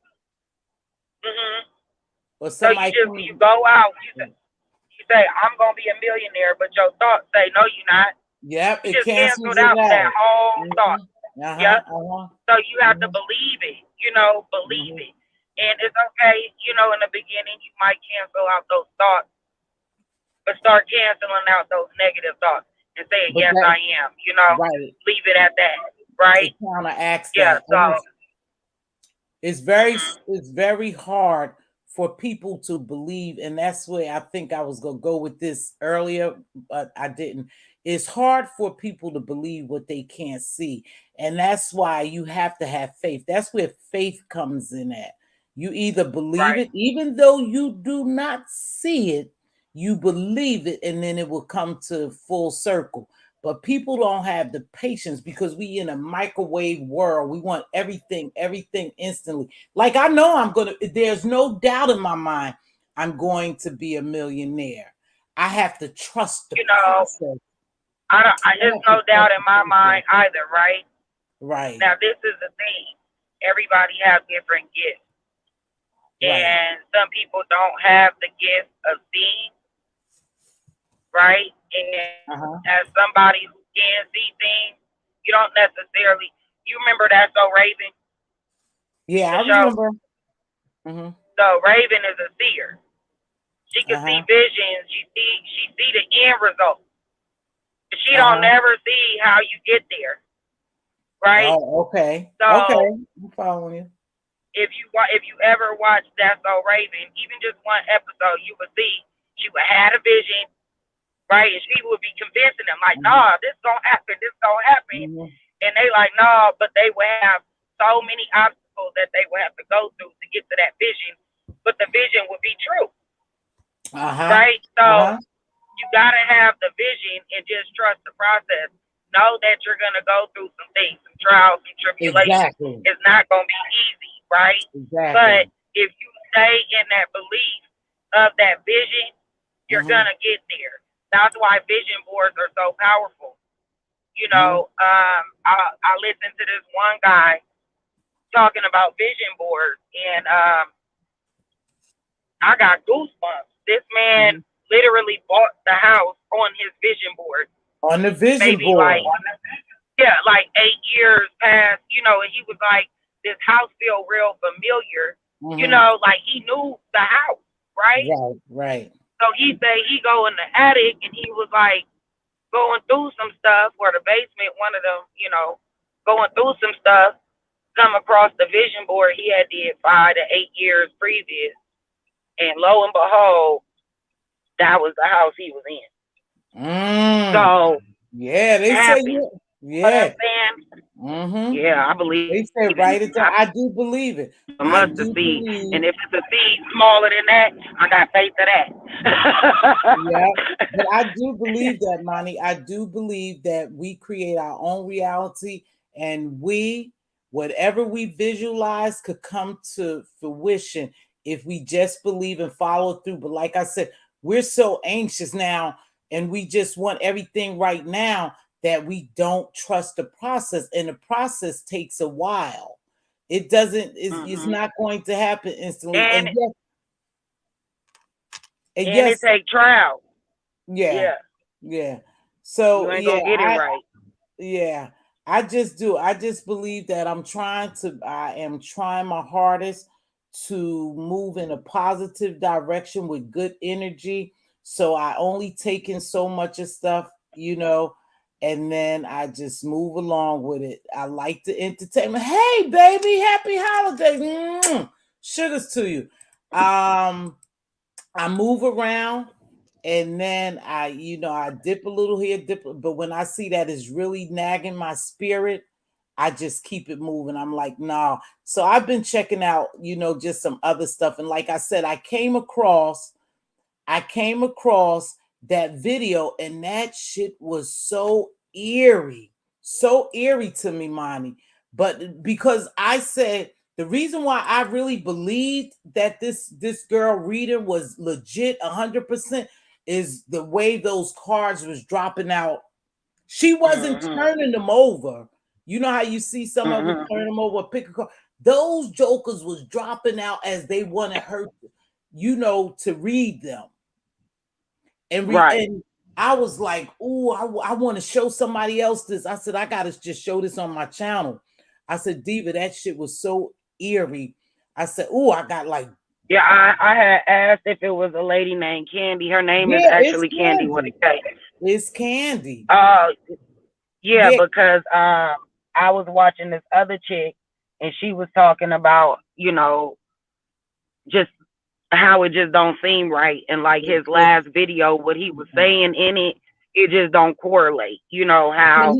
or somebody you go out, you say, I'm going to be a millionaire, but your thoughts say, no, you're not. Yep, you it just cancels canceled out it that whole thought. Yep. So you have to believe it, you know, believe it. And it's okay, you know, in the beginning, you might cancel out those thoughts, but start canceling out those negative thoughts and saying, yes, I am, you know, leave it at that, right? It counteracts that. So it's very hard for people to believe, and that's where I think I was gonna go with this earlier, but I didn't. It's hard for people to believe what they can't see, and that's why you have to have faith. That's where faith comes in at. You either believe it, even though you do not see it, you believe it, and then it will come to full circle. But people don't have the patience because we in a microwave world. We want everything instantly. Like I know there's no doubt in my mind I'm going to be a millionaire. I have to trust the process. There's no doubt in my mind either, right? Right. Now this is the thing. Everybody has different gifts. And some people don't have the gift of seeing, right? And as somebody who can see things, you don't necessarily. You remember that So Raven? Yeah, I remember. So Raven is a seer. She can see visions. She see the end result. But she don't never see how you get there, right? Oh, okay. So I'm following you. If you ever watch That's So Raven, even just one episode, you would see she would have a vision, right? And she would be convincing them, like, nah, this gonna happen, And they like, nah, but they would have so many obstacles that they would have to go through to get to that vision, but the vision would be true. Right? So you gotta have the vision and just trust the process. Know that you're gonna go through some things, some trials, some tribulations. It's not gonna be easy, right? But if you stay in that belief of that vision, you're gonna get there. That's why vision boards are so powerful. You know, I listened to this one guy talking about vision boards, and I got goosebumps. This man literally bought the house on his vision board. On the vision board. Like 8 years past, you know, and he was like, this house feel real familiar. You know, like he knew the house, right? Right. So he said he go in the attic and he was like going through some stuff, or the basement, one of them, you know, going through some stuff, come across the vision board he had did 5 to 8 years previous. And lo and behold, that was the house he was in. So yeah, they say yeah. Yeah, I believe they say write it down. I do believe it. And if it's a seed smaller than that, I got faith of that. Yeah, but I do believe that, Monty. I do believe that we create our own reality, and whatever we visualize could come to fruition if we just believe and follow through. But like I said, we're so anxious now, and we just want everything right now that we don't trust the process, and the process takes a while. It doesn't, it's not going to happen instantly. And yes, it take trial. yeah. So you ain't gonna get it right. Yeah, I just do. I just believe that I am trying my hardest to move in a positive direction with good energy. So I only take in so much of stuff, and then I just move along with it. I like the entertainment. Hey, baby, happy holidays. Sugars to you. I move around, and then I dip a little here, but when I see that it's really nagging my spirit, I just keep it moving. I'm like, nah. So I've been checking out, just some other stuff. And like I said, I came across that video, and that shit was so eerie to me, Monty. But because I said, the reason why I really believed that this girl reading was legit 100% is the way those cards was dropping out. She wasn't turning them over. You know how you see some of them turn them over, pick a card. Those jokers was dropping out as they wanted her, to read them. And I was like, "Ooh, I want to show somebody else this." I said, "I gotta just show this on my channel." I said, "Diva, that shit was so eerie." I said, "Ooh, I got like." Yeah, I had asked if it was a lady named Candy. Her name is actually Candy with a K. It's Candy. Yeah, because I was watching this other chick, and she was talking about, just how it just don't seem right, and like his last video, what he was saying in it just don't correlate. How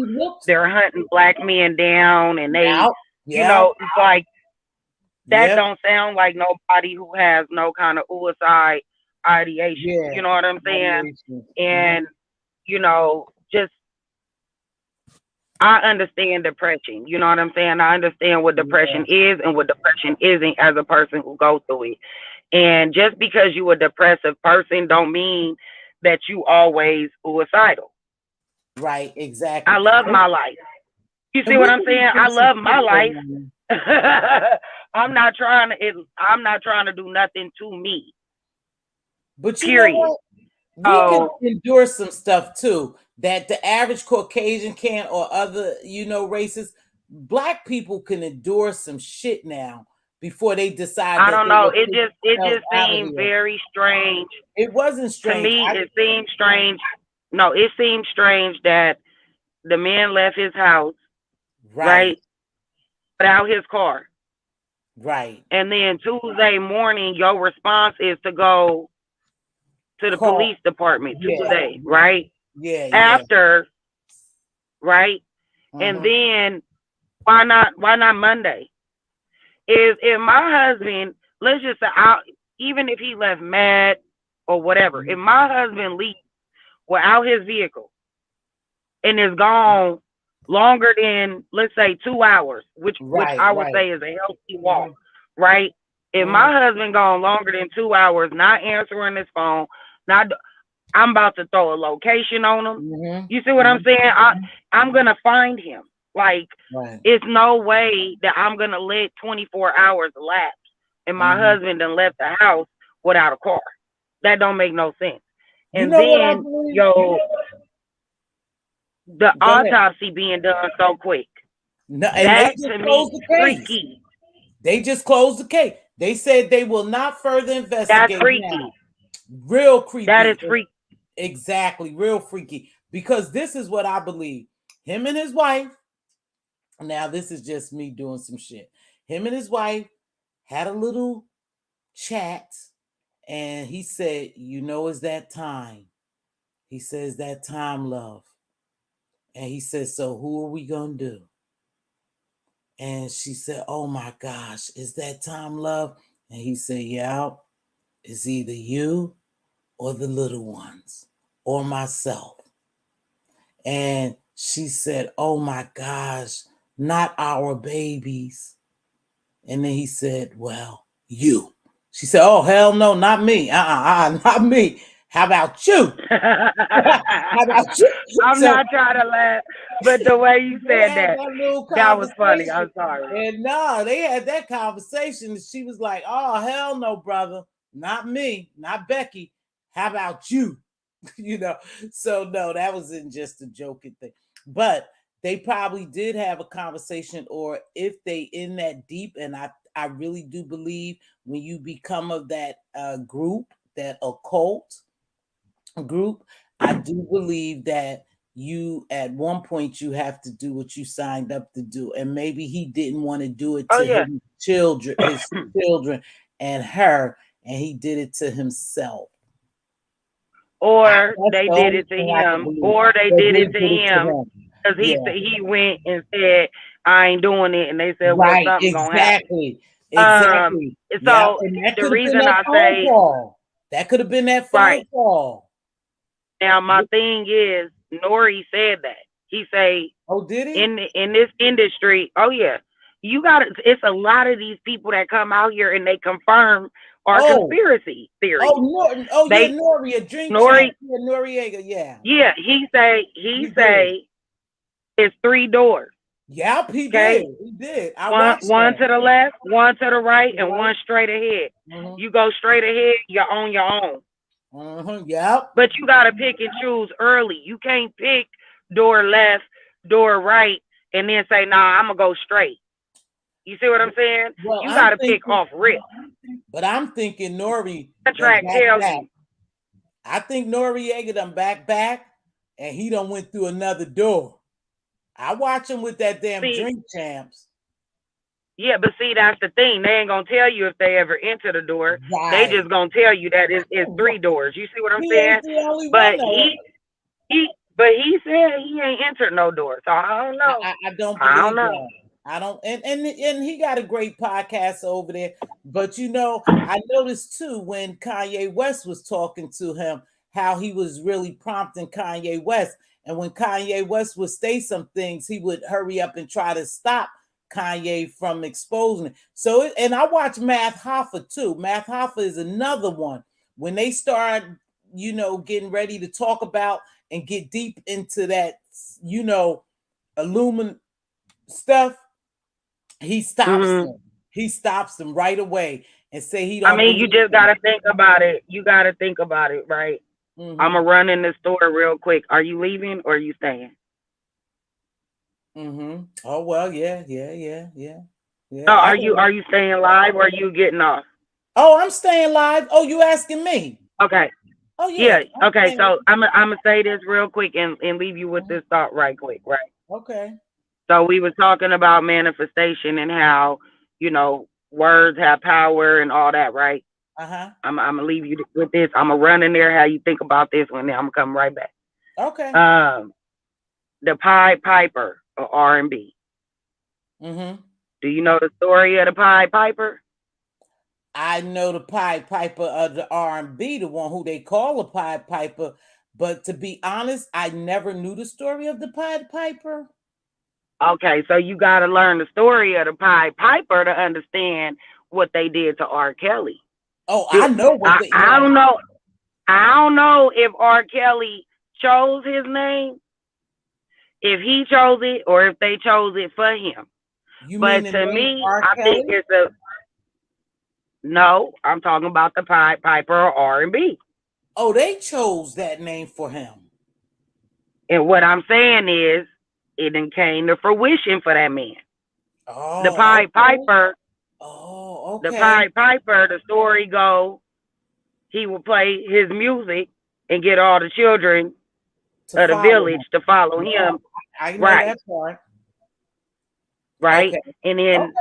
they're hunting black men down, and they, it's like that don't sound like nobody who has no kind of suicide ideation. You know what I'm saying? And just I understand depression. You know what I'm saying? I understand what depression is and what depression isn't as a person who goes through it. And just because you a depressive person don't mean that you always suicidal. Right, exactly. I love my life. You see what I'm saying? I love my life. I'm not trying to do nothing to me. But you know what? We can endure some stuff too that the average Caucasian can't, or other, races. Black people can endure some shit now before they decide. I don't know. It just seemed very strange. It wasn't strange. To me, it seemed strange. No, it seemed strange that the man left his house, right, without his car. Right. And then Tuesday morning, your response is to go to the police department Tuesday, right? Yeah. After, right? And then why not Monday? If my husband, let's just say, even if he left mad or whatever, if my husband leaves without his vehicle and is gone longer than, let's say, 2 hours, which I would say is a healthy walk, right? If my husband gone longer than 2 hours, not answering his phone, I'm about to throw a location on him. You see what I'm saying? I'm gonna find him. Like, it's no way that I'm gonna let 24 hours lapse and my husband done left the house without a car. That don't make no sense. And then, the autopsy being done so quick. No, and that to me is freaky. They just closed the case. They said they will not further investigate. That's freaky. Now. Real creepy. That is freaky. Exactly, real freaky. Because this is what I believe. Him and his wife. Now, this is just me doing some shit. Him and his wife had a little chat, and he said, "It's that time." He says, "That time, love." And he said, "So who are we gonna do?" And she said, "Oh my gosh, is that time, love?" And he said, "Yeah, it's either you or the little ones or myself." And she said, "Oh my gosh, not our babies." And then he said, "Well, you." She said, "Oh, hell no, not me. Not me. How about you? How about you? I'm not trying to laugh, but the way you said that was funny. I'm sorry. And no, they had that conversation. And she was like, "Oh, hell no, brother. Not me, not Becky. How about you?" You know, so no, that wasn't just a joking thing. But they probably did have a conversation, or if they in that deep, and I really do believe when you become of that group, that occult group, I do believe that you at one point you have to do what you signed up to do, and maybe he didn't want to do it to his children and her, and he did it to himself. Or they did it to him, or they did it to him because he went and said, "I ain't doing it," and they said, "Well, something's gonna happen." Exactly. So the reason I say that could have been that phone call. Now my thing is, Nori said that. He say, "Oh, did he?" In this industry, oh yeah, you got it. It's a lot of these people that come out here and they confirm our conspiracy theories. Yeah, Nori, a drink champ. Yeah, Noriega, yeah. Yeah, he say it's 3 doors. Yep, he did. He did. One to the left, one to the right, and one straight ahead. You go straight ahead, you're on your own. Yep. But you gotta pick and choose early. You can't pick door left, door right, and then say, "Nah, I'm gonna go straight." You see what I'm saying? Well, you gotta pick off rip. But I'm thinking Nori. Contract tells you. I think Noriega done back, and he done went through another door. I watch him with that damn drink champs. Yeah, but see, that's the thing. They ain't gonna tell you if they ever enter the door. Right. They just gonna tell you that it's 3 doors. You see what I'm saying? But he said he ain't entered no door. So I don't know. I don't believe that. I don't, and he got a great podcast over there. But you know, I noticed too when Kanye West was talking to him, how he was really prompting Kanye West. And when Kanye West would say some things, he would hurry up and try to stop Kanye from exposing it. So, and I watch Math Hoffa too. Math Hoffa is another one. When they start, you know, getting ready to talk about and get deep into that, you know, Illuminati stuff, he stops them. He stops them right away and say he don't. I mean, you just gotta think about it. You gotta think about it, right? I'm gonna run in the store real quick. Are you leaving or are you staying? Oh well, yeah. So are you staying live or are you getting off? Oh, I'm staying live. Oh, you asking me? Okay. Oh yeah. Okay. So I'm gonna say this real quick and leave you with this thought right quick, right? Okay. So we were talking about manifestation and how, you know, words have power and all that, right? I'm gonna leave you with this. I'm gonna run in there how you think about this one. Then I'm gonna come right back. Okay. The Pied Piper of R&B. Do you know the story of the Pied Piper? I know the Pied Piper of the R&B, the one who they call a Pied Piper. But to be honest, I never knew the story of the Pied Piper. Okay, so you got to learn the story of the Pied Piper to understand what they did to R. Kelly. Oh, I know what they. I don't know. I don't know if R. Kelly chose his name, if he chose it, or if they chose it for him. But to me, I think it's a. No, I'm talking about the Pied Piper of R&B. Oh, they chose that name for him. And what I'm saying is, it then came to fruition for that man. Oh, the Pied Piper. Oh, okay. The Pied Piper, the story go, he would play his music and get all the children of the village to follow him. I know that part. Right? Okay. And then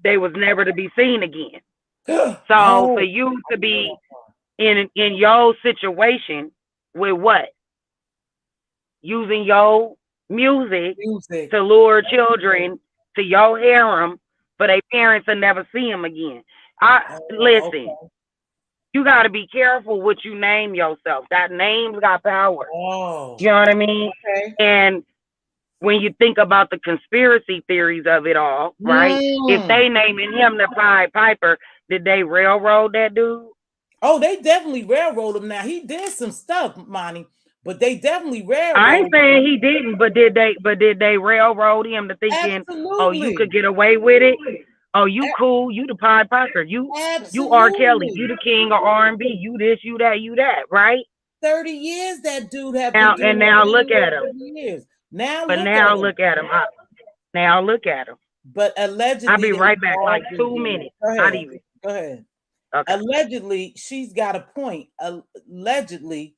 they was never to be seen again. So for you to be in your situation with what? Using your music to lure children to your harem for their parents to never see them again. Listen, you got to be careful what you name yourself. That name's got power. You know what I mean? Okay. And when you think about the conspiracy theories of it all, right? If they naming him the Pied Piper, did they railroad that dude? Oh, they definitely railroad him. Now he did some stuff, Monty, but they definitely I ain't railroad him. saying he didn't, but did they railroad him to thinking, oh, you Absolutely. could get away with it? Oh, you cool, you the Pied Piper, you R. Kelly, you Absolutely. the king of R&B, you this, you that, right? 30 years that dude have been Now and doing now it. look at him. 30 years. Now But look at now him. look at him. Now look at him. But I'll allegedly be they right back, like charging 2 minutes, dude. Go not ahead. even. Go ahead. Okay. Allegedly, she's got a point. Allegedly,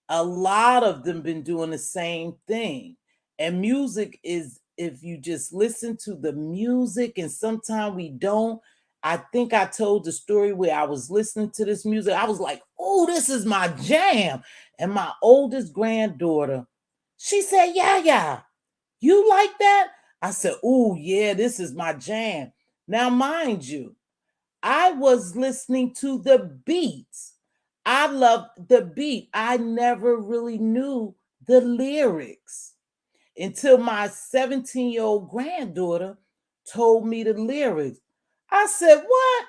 a lot of them been doing the same thing. And music is, if you just listen to the music, and sometimes we don't. I think I told the story where I was listening to this music. I was like, oh, this is my jam. And my oldest granddaughter, she said, yeah, you like that? I said, oh, yeah, this is my jam. Now, mind you, I was listening to the beats. I loved the beat. I never really knew the lyrics until my 17-year-old granddaughter told me the lyrics. I said, what?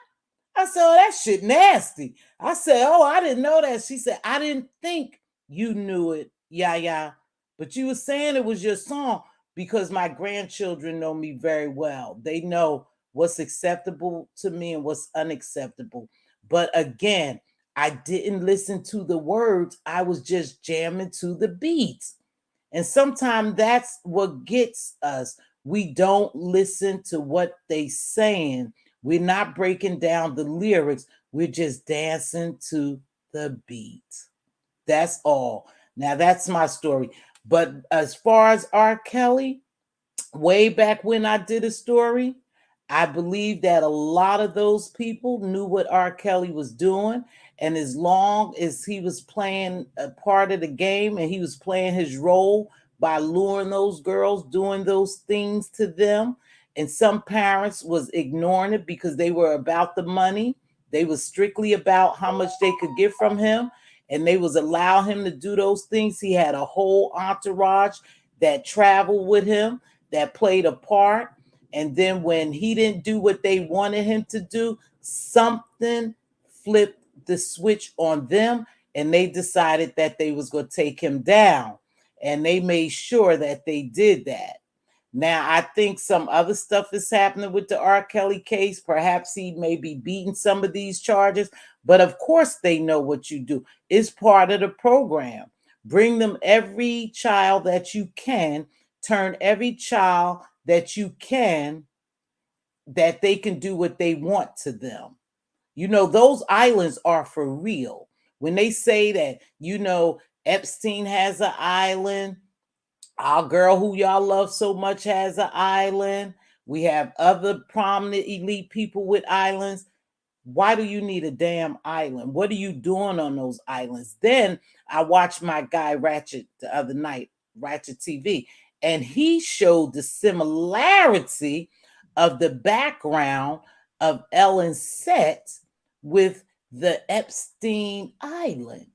I said, oh, that shit nasty. I said, oh, I didn't know that. She said, I didn't think you knew it. Yeah. But you were saying it was your song because my grandchildren know me very well. They know what's acceptable to me and what's unacceptable. But again, I didn't listen to the words. I was just jamming to the beats. And sometimes that's what gets us. We don't listen to what they saying. We're not breaking down the lyrics. We're just dancing to the beat. That's all. Now that's my story. But as far as R. Kelly, way back when I did a story, I believe that a lot of those people knew what R. Kelly was doing. And as long as he was playing a part of the game and he was playing his role by luring those girls, doing those things to them, and some parents was ignoring it because they were about the money. They was strictly about how much they could get from him. And they was allow him to do those things. He had a whole entourage that traveled with him, that played a part. And then when he didn't do what they wanted him to do, something flipped the switch on them, and they decided that they was going to take him down. And they made sure that they did that. Now, I think some other stuff is happening with the R. Kelly case. Perhaps he may be beating some of these charges, but of course they know what you do. It's part of the program. Bring them every child that you can, turn every child that you can, that they can do what they want to them. You know, those islands are for real. When they say that, you know, Epstein has an island, our girl who y'all love so much has an island. We have other prominent elite people with islands. Why do you need a damn island? What are you doing on those islands? Then I watched my guy Ratchet the other night, Ratchet TV, and he showed the similarity of the background of Ellen's set with the Epstein Island.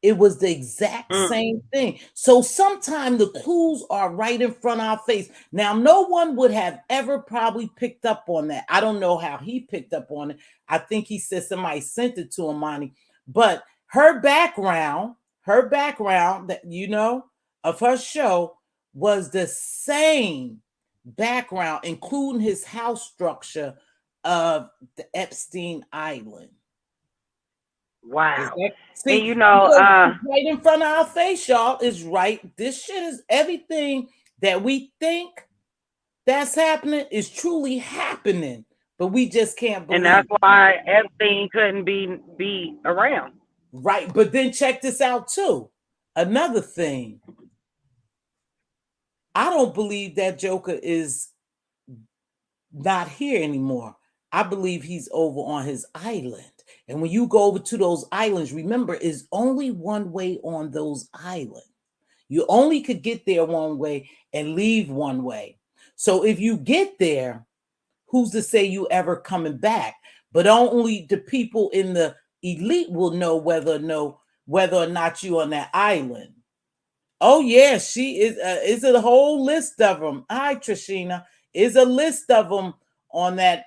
It was the exact same thing. So sometimes the clues are right in front of our face. Now, no one would have ever probably picked up on that. I don't know how he picked up on it. I think he said somebody sent it to him, Monty. But her background that you know of her show was the same background, including his house structure of the Epstein Island. Wow. And See, because it's right in front of our face, y'all. Is right. This shit is everything that we think that's happening is truly happening, but we just can't and believe that's it. why Epstein couldn't be around. Right. But then check this out too. Another thing. I don't believe that Joker is not here anymore. I believe he's over on his island. And when you go over to those islands, remember, is only one way on those islands. You only could get there one way and leave one way. So if you get there, who's to say you ever coming back? But only the people in the elite will know whether or not you on that island. Oh yeah, she is. Is a whole list of them. Hi, Trishina. Is a list of them on that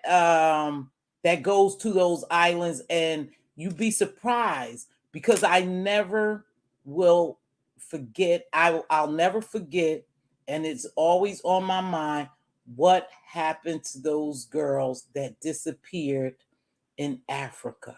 that goes to those islands, and You'd be surprised, because I never will forget. I'll never forget, and it's always on my mind, what happened to those girls that disappeared in Africa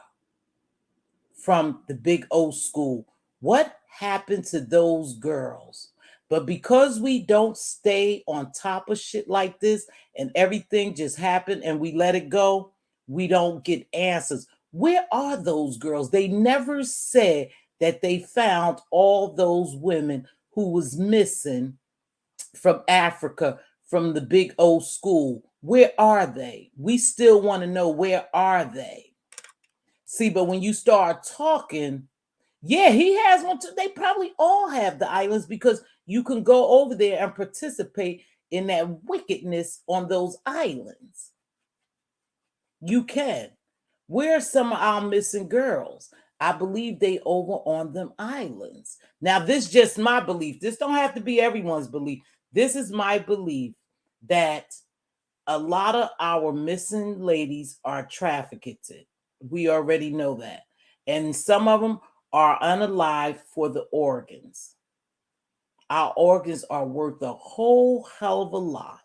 from the big old school. What happened to those girls? But because we don't stay on top of shit like this and everything just happened and we let it go, we don't get answers. Where are those girls? They never said that they found all those women who was missing from Africa, from the big old school. Where are they? We still want to know, where are they? See, but when you start talking, yeah, he has one too. They probably all have the islands, because you can go over there and participate in that wickedness on those islands. You can. Where are some of our missing girls? I believe they over on them islands. Now, this is just my belief. This don't have to be everyone's belief. This is my belief that a lot of our missing ladies are trafficked. We already know that. And some of them are unalive for the organs. Our organs are worth a whole hell of a lot.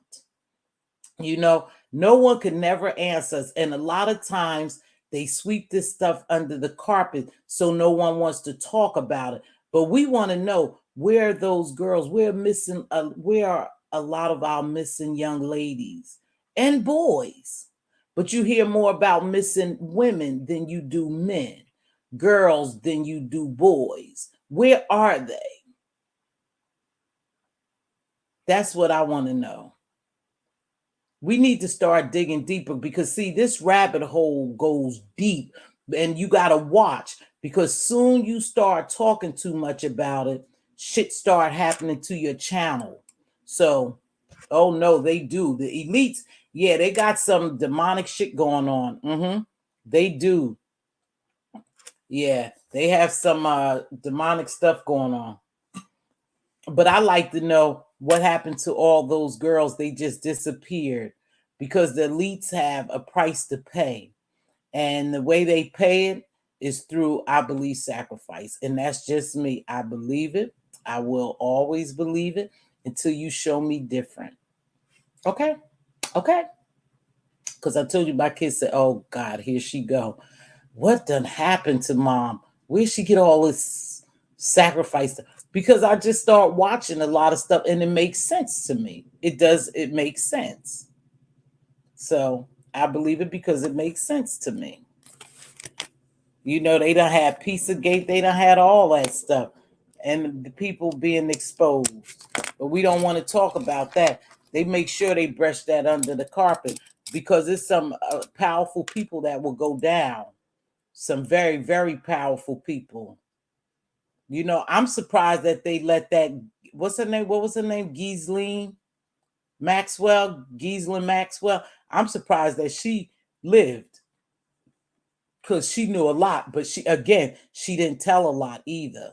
You know, no one can never answer us. And a lot of times they sweep this stuff under the carpet so no one wants to talk about it. But we want to know, where are those girls? Where are a lot of our missing young ladies and boys? But you hear more about missing women than you do men, girls than you do boys. Where are they? That's what I want to know. We need to start digging deeper, because see, this rabbit hole goes deep, and you got to watch, because soon you start talking too much about it, shit start happening to your channel. So, oh no, they do. The elites, yeah, they got some demonic shit going on. They do. Yeah, they have some demonic stuff going on. But I like to know what happened to all those girls. They just disappeared, because the elites have a price to pay. And the way they pay it is through, I believe, sacrifice. And that's just me. I believe it. I will always believe it until you show me different. Okay? Okay? Because I told you, my kids said, oh God, here she go. What done happened to mom? Where'd she get all this sacrifice? Because I just start watching a lot of stuff, and it makes sense to me. It does. It makes sense. So I believe it because it makes sense to me. You know, they done had Pizzagate. They done had all that stuff, and the people being exposed. But we don't want to talk about that. They make sure they brush that under the carpet, because it's some powerful people that will go down. Some very, very powerful people. You know, I'm surprised that they let that, what's her name? What was her name? Ghislaine Maxwell. I'm surprised that she lived, because she knew a lot, but she didn't tell a lot either.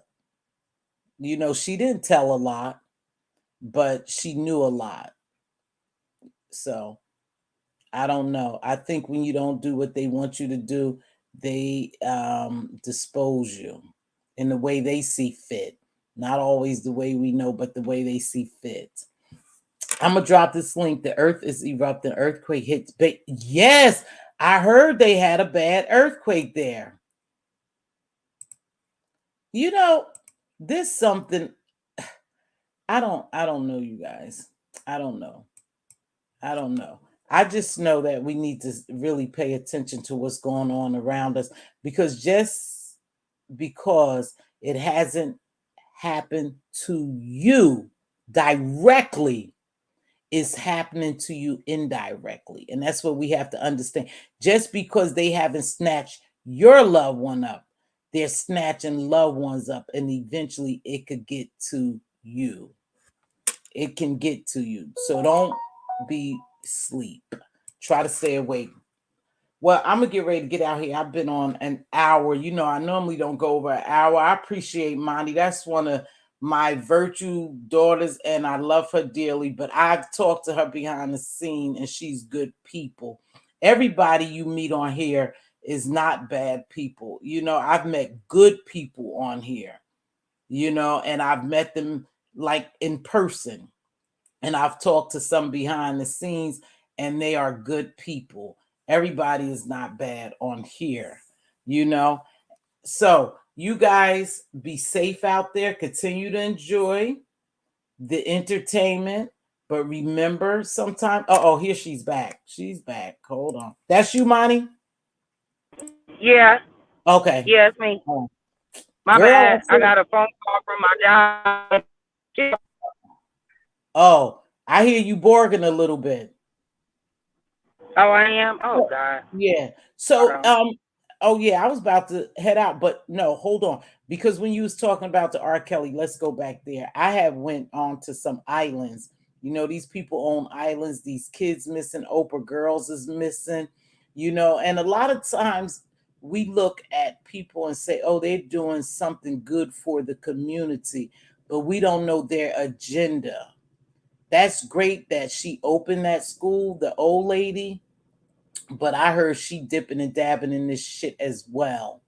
You know, she didn't tell a lot, but she knew a lot. So I don't know. I think when you don't do what they want you to do, they dispose you in the way they see fit. Not always the way we know, but the way they see fit. I'm going to drop this link. The earth is erupting. Earthquake hits. Yes, I heard they had a bad earthquake there. You know, this something. I don't know, you guys. I don't know. I just know that we need to really pay attention to what's going on around us, because just because it hasn't happened to you directly, is happening to you indirectly. And that's what we have to understand. Just because they haven't snatched your loved one up, they're snatching loved ones up, and eventually it could get to you. It can get to you. So don't be asleep. Try to stay awake. Well, I'm going to get ready to get out here. I've been on an hour. You know, I normally don't go over an hour. I appreciate Monty. That's one of my virtue daughters, and I love her dearly. But I've talked to her behind the scene, and she's good people. Everybody you meet on here is not bad people. You know, I've met good people on here, you know, and I've met them like in person, and I've talked to some behind the scenes, and they are good people. Everybody is not bad on here, you know. So you guys be safe out there. Continue to enjoy the entertainment. But remember, sometimes, oh, here she's back. She's back. Hold on. That's you, Monty? Yeah, Okay. yeah, it's me. Oh, My girl, I bad. I said, got a phone call from my job. oh, I hear you borging a little bit. Oh, I am. Oh Oh, God. yeah. Hold So, on. oh yeah, I was about to head out, but no, hold on. Because when you was talking about the R. Kelly, let's go back there. I have went on to some islands. You know, these people own islands, these kids missing, Oprah girls is missing, you know, and a lot of times we look at people and say, oh, they're doing something good for the community, but we don't know their agenda. That's great that she opened that school, the old lady, but I heard she dipping and dabbing in this shit as well,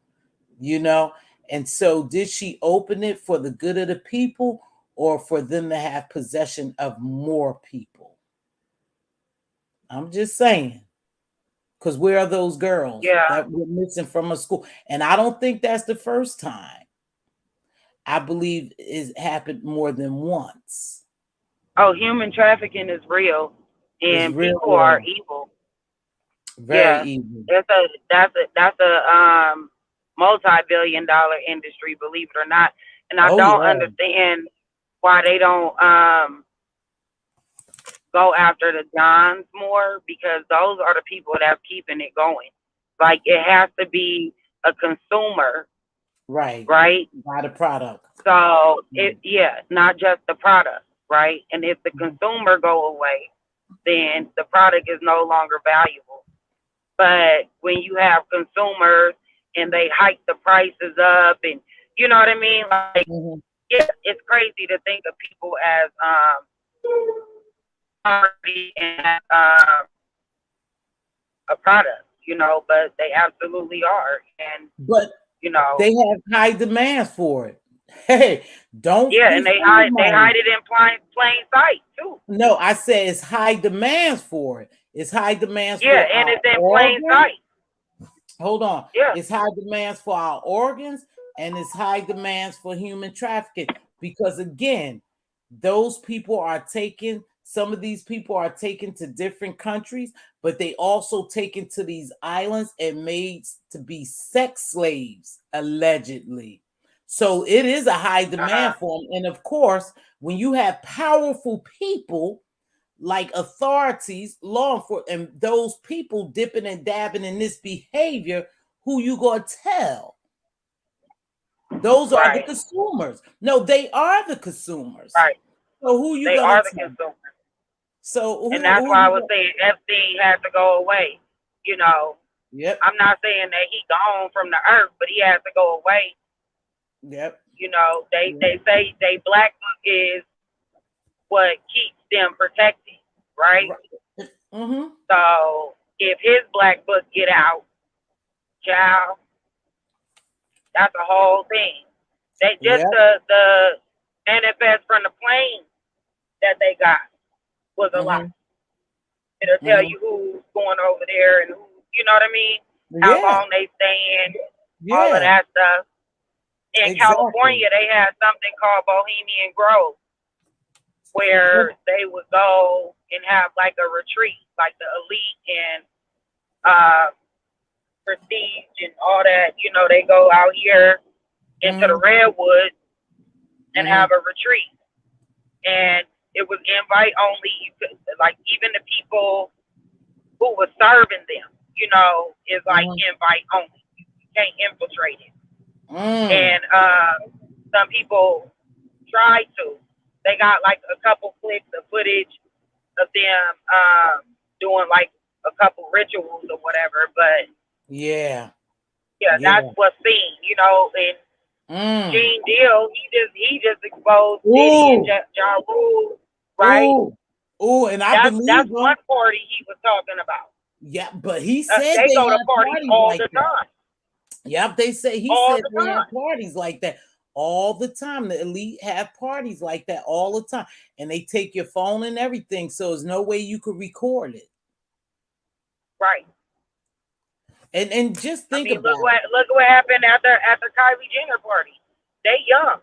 you know? And so, did she open it for the good of the people or for them to have possession of more people? I'm just saying. Because where are those girls Yeah. that were missing from a school? And I don't think that's the first time. I believe it happened more than once. Oh, human trafficking is real, It's and real, people are real, evil. very Yeah, evil. that's a multi-billion-dollar industry, believe it or not. And I Oh, don't yeah. understand why they don't go after the Johns more, because those are the people that's keeping it going. Like, it has to be a consumer, Right. right? Buy the product. So Mm. not just the product, right? And if the consumer go away, then the product is no longer valuable. But when you have consumers and they hike the prices up, and you know what I mean, like, Mhm. yeah, it's crazy to think of people as property and a product, but they absolutely are. And But you know, they have high demands for it. Hey, don't yeah, be and they fooled, hide they money. hide it in plain sight too. No, I said it's high demands for it. It's high demands Yeah, for and our it's in plain organs. sight. Hold on. Yeah, It's high demands for our organs, and it's high demands for human trafficking. Because again, those people are taken, some of these people are taken to different countries, but they also taken to these islands and made to be sex slaves, allegedly. So it is a high uh-huh. demand for them. And of course, when you have powerful people like authorities, law enforcement, and those people dipping and dabbing in this behavior, who you gonna tell? Those are the Right, consumers. No, they are the consumers. right. So who you They gonna are the tell? consumer, So and who that's who why I you was gonna? saying Epstein had to go away. You know, Yep, I'm not saying that he gone from the earth, but he has to go away. yep, yep. They say they black book is what keeps them protected, right? Right. Mm-hmm. So if his black book get out, child, that's a whole thing. They just Yep. the manifest from the plane that they got was a lot. Mm-hmm. It'll tell Mm-hmm. you who's going over there and who, you know what I mean? How Yeah. long they staying, all of Yeah. that stuff. In Exactly. California, they had something called Bohemian Grove, where they would go and have like a retreat, like the elite and uh, prestige and all that. They go out here into the Mm-hmm. redwoods and Mm-hmm. have a retreat. And it was invite only. You could, like, even the people who was serving them, is like Mm-hmm. invite only. You can't infiltrate it. Mm. And some people tried to. They got like a couple clips of footage of them doing like a couple rituals or whatever. But Yeah. yeah, that's Yeah. what's seen. And Mm. Gene Deal, he just exposed Diddy and Ooh. Ja Rule, right? Ooh. Ooh. And I That's believe him. one party he was talking about. Yeah, but he said They they go to had parties parties all like the that. time. Yep, he said All the they time. have parties like that all the time. The elite have parties like that all the time, and they take your phone and everything. So there's no way you could record it. Right. And just I think mean, about it. look what happened at the Kylie Jenner party. They young.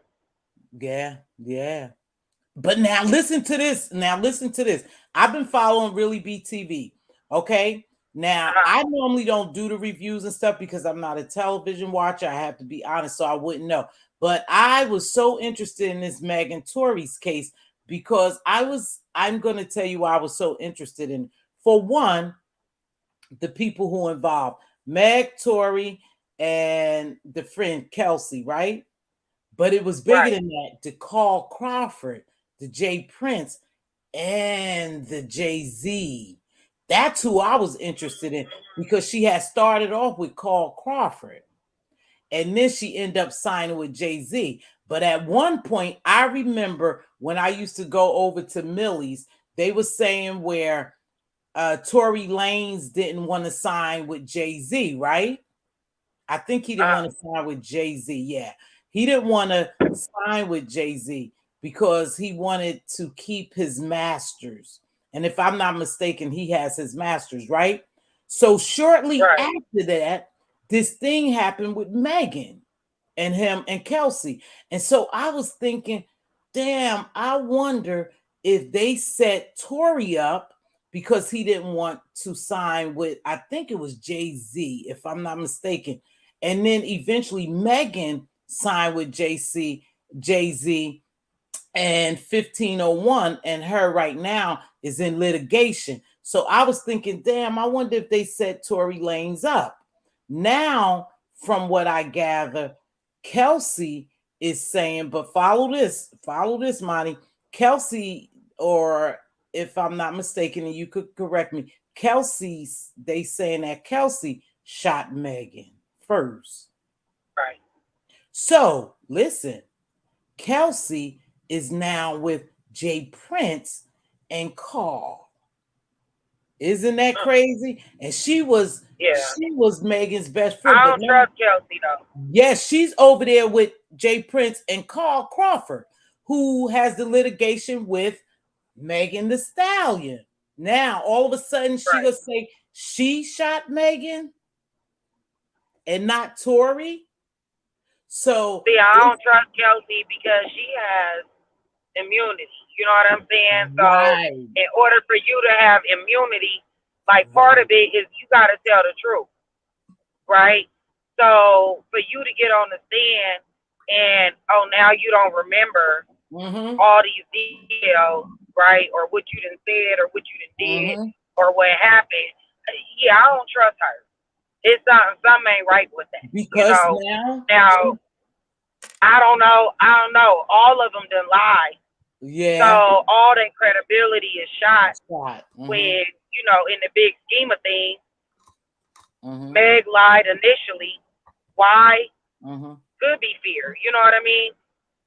Yeah, yeah. But now listen to this. I've been following Really BTV. Okay. Now I normally don't do the reviews and stuff because I'm not a television watcher. I have to be honest, so I wouldn't know. But I was so interested in this Megan Tory's case because I'm going to tell you why I was so interested in. For one, the people who involved Meg Tory and the friend Kelsey, right? But it was bigger Right. than that. To Carl Crawford, the Jay Prince, and the Jay-Z. That's who I was interested in because she had started off with Carl Crawford. And then she ended up signing with Jay-Z. But at one point, I remember when I used to go over to Millie's, they were saying where Tory Lanez didn't want to sign with Jay-Z, right? I think he didn't want to sign with Jay-Z. Yeah. He didn't want to sign with Jay-Z because he wanted to keep his masters. And if I'm not mistaken, he has his masters, right? So shortly Right. after that, this thing happened with Megan and him and Kelsey. And so I was thinking, damn, I wonder if they set Tory up because he didn't want to sign with, I think it was Jay-Z, if I'm not mistaken. And then eventually Megan signed with Jay-Z, and 1501, and her right now is in litigation. So I was thinking, damn, I wonder if they set Tory Lanez up. Now, from what I gather, Kelsey is saying, but follow this, Monty. Kelsey, or if I'm not mistaken, and you could correct me, they saying that Kelsey shot Megan first. Right. So listen, Kelsey is now with Jay Prince and Carl. Isn't that crazy? And she was Yeah. Megan's best friend. I But don't now, trust Kelsey though. yes, she's over there with Jay Prince and Carl Crawford, who has the litigation with Megan Thee Stallion. Now, all of a sudden, she Right. will say she shot Megan and not Tory. So, See, I don't trust Kelsey because she has immunity. You know what I'm saying? So, right, in order for you to have immunity, like part right. of it is you got to tell the truth, right? So, for you to get on the stand and, oh, now you don't remember Mm-hmm. all these details, right? Or what you done said or what you done did Mm-hmm. or what happened. Yeah, I don't trust her. It's something ain't right with that. You Because know, now, I don't know. All of them done lied. So yeah, all that credibility is shot spot. Mm-hmm. when, you know, in the big scheme of things, Mm-hmm. Meg lied initially. Why? Mm-hmm. Could be fear. You know what I mean?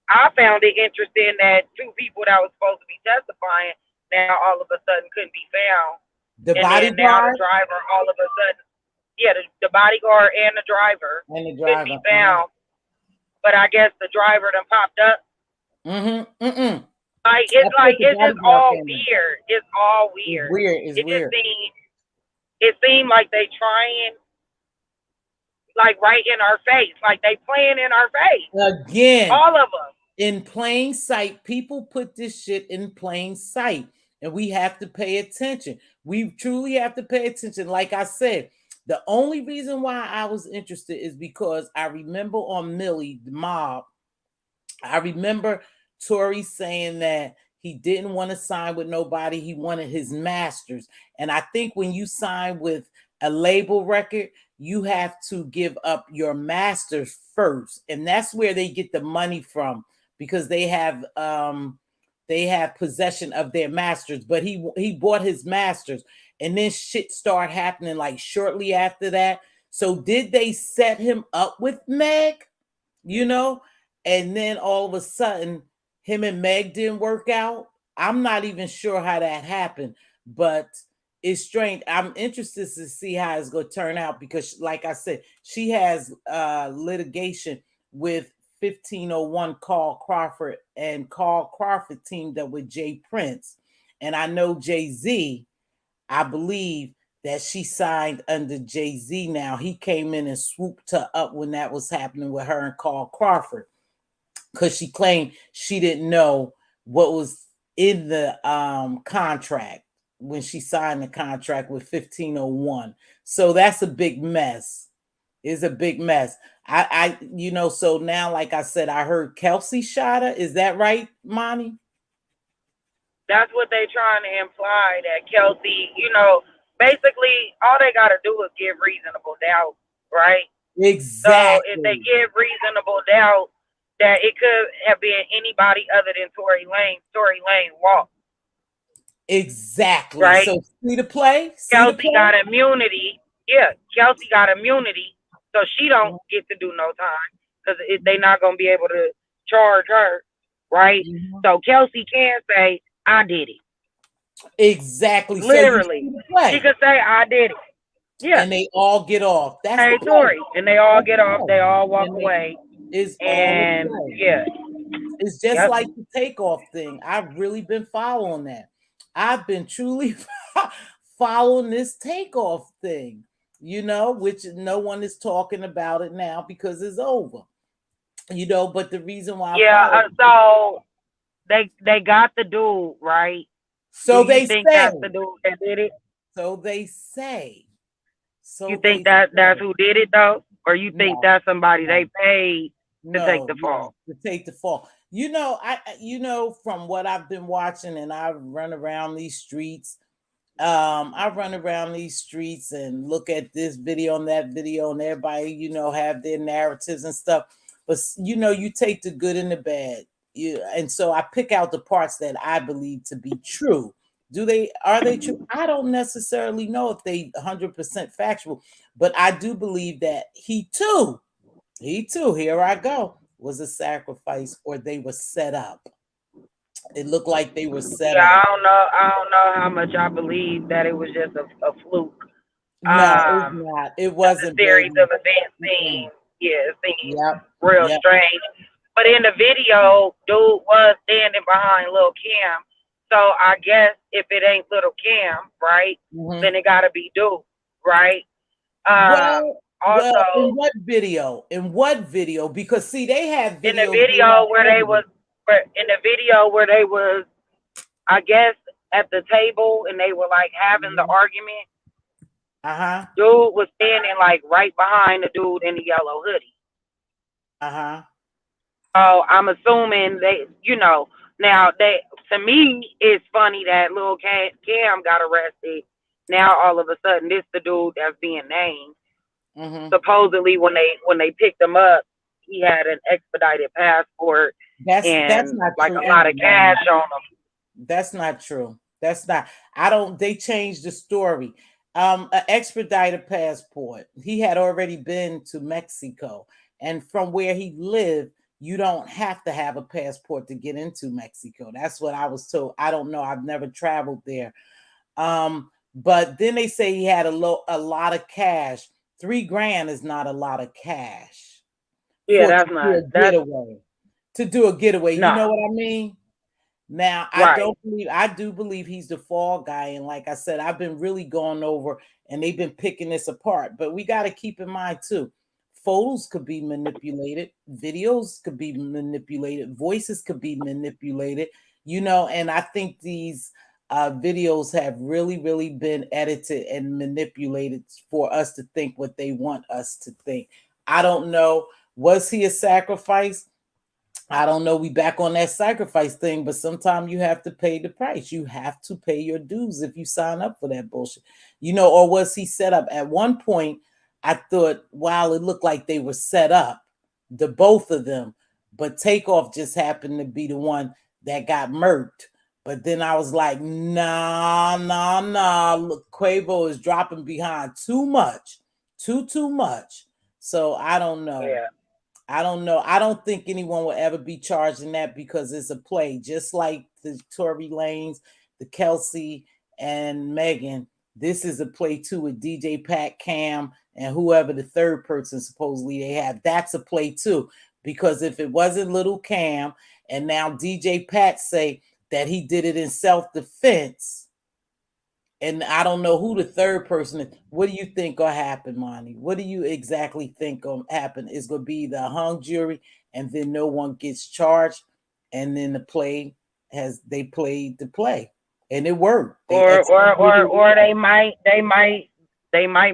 I found it interesting that two people that was supposed to be testifying now all of a sudden couldn't be found. The And then now the bodyguard driver all of a sudden, yeah, the bodyguard and the driver and the couldn't be driver. found. But I guess the driver done popped up. Mm-hmm. Mm-mm. Like I put the it's just bodyguard all camera. weird. It's all It's weird. weird. It's It just weird. seemed like they trying like right in our face, like they playing in our face. Again, All of them. in plain sight, people put this shit in plain sight, and we have to pay attention. We truly have to pay attention. Like I said, the only reason why I was interested is because I remember on Millie, the mob, I remember Tory saying that he didn't want to sign with nobody. He wanted his masters. And I think when you sign with a label record, you have to give up your masters first. And that's where they get the money from because they have possession of their masters. But he bought his masters, and then shit started happening like shortly after that. So did they set him up with Meg? You know? And then all of a sudden, him and Meg didn't work out. I'm not even sure how that happened, but it's strange. I'm interested to see how it's going to turn out because, like I said, she has litigation with 1501 Carl Crawford, and Carl Crawford teamed up with Jay Prince. And I know Jay-Z, I believe that she signed under Jay-Z now. He came in and swooped her up when that was happening with her and Carl Crawford, because she claimed she didn't know what was in the contract when she signed the contract with 1501. So that's a big mess. It's a big mess. So now, like I said, I heard Kelsey shot her. Is that right, Monty? That's what they trying to imply, that Kelsey, basically all they got to do is give reasonable doubt, right? Exactly. So if they give reasonable doubt that it could have been anybody other than Tory Lane walked. Exactly. Right? So see the play? Kelsey got immunity. Yeah, Kelsey got immunity, so she don't get to do no time because they're not going to be able to charge her, right? Mm-hmm. So Kelsey can say, I did it. Exactly. Literally. So she could say, I did it. Yeah. And they all get off. That's hey, Tory. And they all get off. They all walk away. It's and yeah. It's just like the takeoff thing. I've really been following that. I've been truly following this takeoff thing, which no one is talking about it now because it's over. But the reason why so they got the dude, right? So they think that's the dude that did it? So they say. So you think that's who did it though? Or you think that's somebody they paid to take the fall? To take the fall. From what I've been watching, and I run around these streets. I run around these streets and look at this video and that video, and everybody, have their narratives and stuff. But you take the good and the bad. And so I pick out the parts that I believe to be true. Are they true? I don't necessarily know if they 100% factual, but I do believe that he too, here I go, was a sacrifice, or they were set up. It looked like they were set up. I don't know how much I believe that it was just a fluke. No, it's not. It wasn't. A series of events seemed real strange. But in the video, dude was standing behind Lil Kim. So I guess if it ain't Little Kim, right, then it got to be dude, right? Also, in what video? Because see, they have videos in the video where they was, I guess, at the table and they were like having the argument. Dude was standing like right behind the dude in the yellow hoodie. So I'm assuming they, now to me, it's funny that Lil Cam got arrested. Now all of a sudden, this the dude that's being named. Supposedly, when they picked him up, he had an expedited passport that's not like true. A lot of cash on him. That's not true. That's not. They changed the story. An expedited passport. He had already been to Mexico, and from where he lived, you don't have to have a passport to get into Mexico. That's what I was told. I don't know. I've never traveled there. But then they say he had a lot of cash. $3,000 is not a lot of cash. Yeah, that's not. To do a getaway. No. You know what I mean? Now, right. I do believe he's the fall guy. And like I said, I've been really going over and they've been picking this apart. But we got to keep in mind too, photos could be manipulated, videos could be manipulated, voices could be manipulated, and I think these videos have really, really been edited and manipulated for us to think what they want us to think. I don't know. Was he a sacrifice? I don't know. We back on that sacrifice thing, but sometimes you have to pay the price. You have to pay your dues if you sign up for that bullshit, or was he set up? At one point, I thought, wow, it looked like they were set up, the both of them, but Takeoff just happened to be the one that got murked. But then I was like, nah. Look, Quavo is dropping behind too much, too much. So I don't know. Yeah. I don't know. I don't think anyone will ever be charged in that because it's a play, just like the Tory Lanez, the Kelsey and Megan. This is a play too with DJ Pat Cam and whoever the third person supposedly they have. That's a play too. Because if it wasn't little Cam and now DJ Pat say that he did it in self-defense, and I don't know who the third person is. What do you think will happen, Monty? What do you exactly think will happen? Is going to be the hung jury, and then no one gets charged, and then the play they played the play, and it worked. Or they might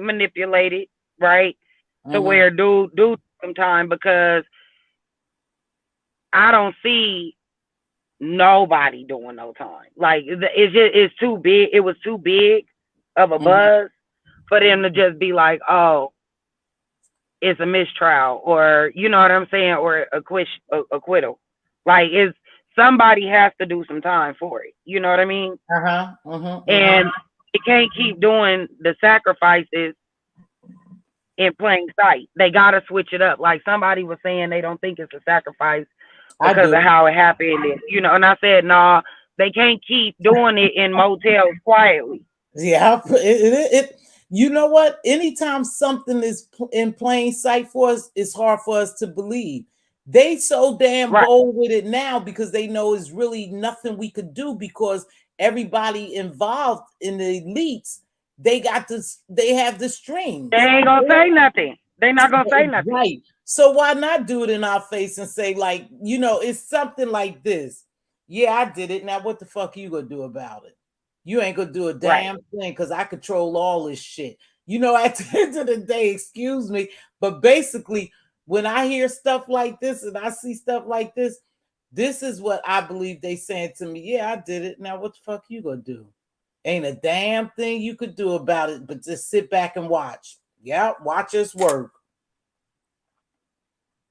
manipulate it, right? To where do some time, because I don't see nobody doing no time. Like it's too big. It was too big of a buzz for them to just be like, oh, it's a mistrial, or you know what I'm saying, or acquittal. Like somebody has to do some time for it. You know what I mean? And they can't keep doing the sacrifices in plain sight. They gotta switch it up. Like somebody was saying, they don't think it's a sacrifice because of how it happened, and I said, nah, they can't keep doing it in motels quietly. Yeah, you know what? Anytime something is in plain sight for us, it's hard for us to believe. They so damn bold with it now because they know it's really nothing we could do, because everybody involved in the elites, they have the strings. They ain't gonna say nothing. They're not gonna say nothing. Right. So why not do it in our face and say, like, it's something like this. Yeah, I did it. Now what the fuck you gonna do about it? You ain't gonna do a damn thing, because I control all this shit. At the end of the day, excuse me, but basically, when I hear stuff like this and I see stuff like this is what I believe they saying to me. Yeah, I did it. Now what the fuck you gonna do? Ain't a damn thing you could do about it, but just sit back and watch. Yeah, watch us work.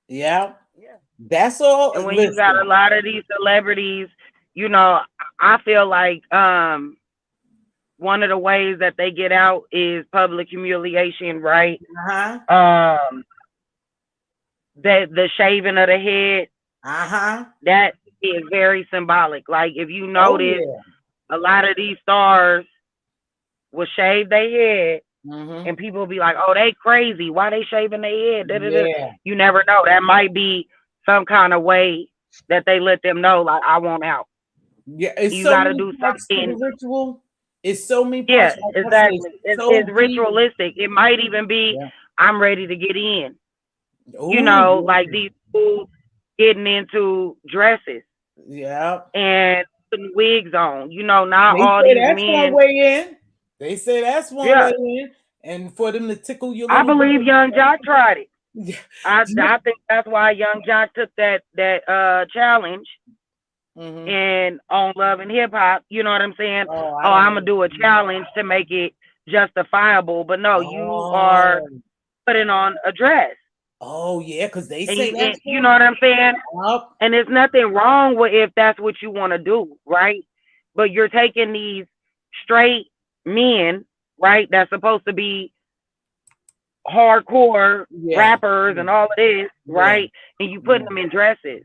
Yeah. That's all. And when you got a lot of these celebrities, I feel like one of the ways that they get out is public humiliation, right? The shaving of the head. That is very symbolic. Like if you notice, a lot of these stars will shave their head, and people will be like, "Oh, they crazy. Why they shaving their head?" You never know. That might be some kind of way that they let them know, like, I want out. Yeah, you got to do something. Ritual. It's so many. Yeah, exactly. It's ritualistic. It might even be, I'm ready to get in. Ooh, like these fools getting into dresses. Yeah. And putting wigs on. Not they all these that's men. One way in. They say that's one way in. And for them to tickle your I believe Young Jock tried it. I think that's why Young Jock took that challenge. And on Love and Hip Hop, you know what I'm saying? I'm gonna do a challenge to make it justifiable, but no, you are putting on a dress. Oh yeah, because they say that. You know what I'm saying? And there's nothing wrong with if that's what you want to do, right? But you're taking these straight men, right? That's supposed to be hardcore rappers and all of this, right? And you putting them in dresses.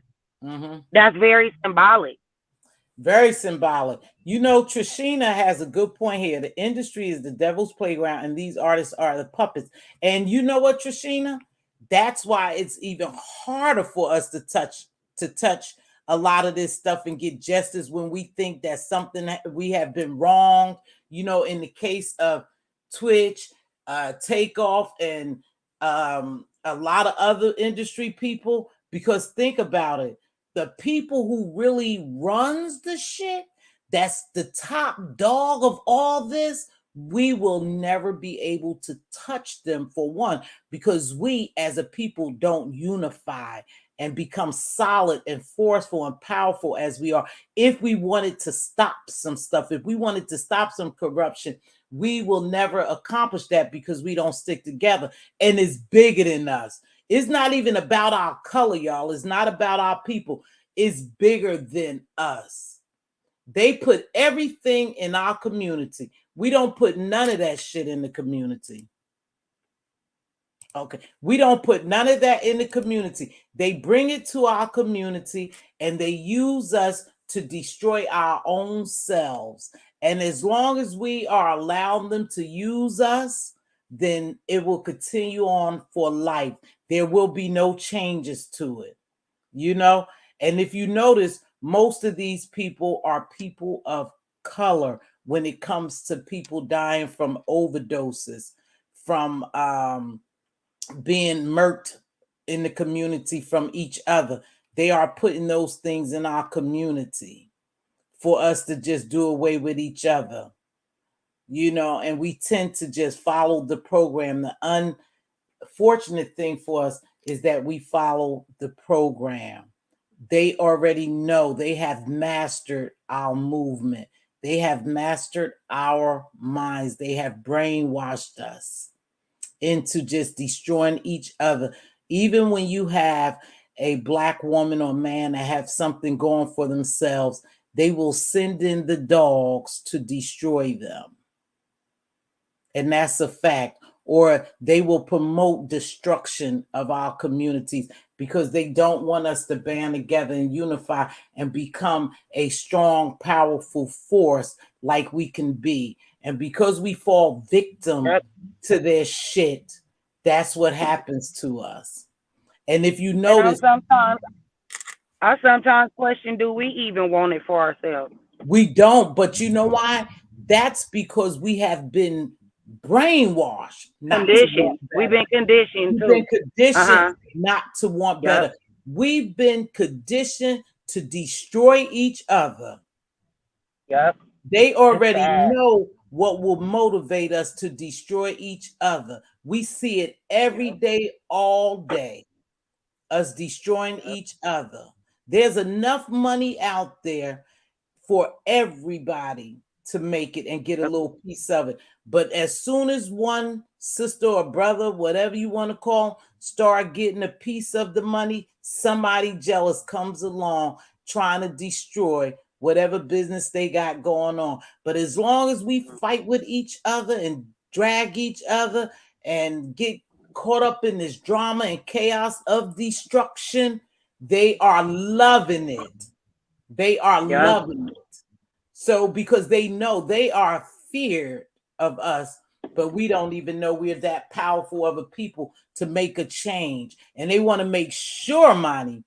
That's very symbolic. Very symbolic. Trishina has a good point here. The industry is the devil's playground, and these artists are the puppets. And you know what, Trishina? That's why it's even harder for us to touch a lot of this stuff and get justice when we think that something that we have been wronged. In the case of Twitch, Takeoff, and a lot of other industry people, because think about it. The people who really runs the shit, that's the top dog of all this, we will never be able to touch them, for one, because we as a people don't unify and become solid and forceful and powerful as we are. If we wanted to stop some stuff, if we wanted to stop some corruption, we will never accomplish that because we don't stick together. And it's bigger than us. It's not even about our color, y'all. It's not about our people. It's bigger than us. They put everything in our community. We don't put none of that shit in the community. Okay. We don't put none of that in the community. They bring it to our community and they use us to destroy our own selves. And as long as we are allowing them to use us, then it will continue on for life. There will be no changes to it, you know? And if you notice, most of these people are people of color when it comes to people dying from overdoses, from being murked in the community from each other. They are putting those things in our community for us to just do away with each other, you know, and we tend to just follow the program. The unfortunate thing for us is that we follow the program. They already know, they have mastered our movement, they have mastered our minds, they have brainwashed us into just destroying each other. Even when you have a black woman or man that have something going for themselves, they will send in the dogs to destroy them. And that's a fact. Or they will promote destruction of our communities because they don't want us to band together and unify and become a strong, powerful force like we can be. And because we fall victim to their shit, that's what happens to us. And if you notice, I sometimes question, do we even want it for ourselves? we don't, but you know why? That's because we have been brainwashed not to want Conditioned. We've better. been conditioned We've too. been conditioned Uh-huh. not to want Yep. better. We've been conditioned to destroy each other. Yep. They It's already sad. know what will motivate us to destroy each other. We see it every Yep. day, all day, us destroying Yep. each other. There's enough money out there for everybody to make it and get a Yep. little piece of it. But as soon as one sister or brother, whatever you want to call, start getting a piece of the money, somebody jealous comes along trying to destroy whatever business they got going on. But as long as we fight with each other and drag each other and get caught up in this drama and chaos of destruction, they are loving it. They are Yep. loving it. So because they know they are feared of us, but we don't even know we're that powerful of a people to make a change. And they want to make sure, Monty,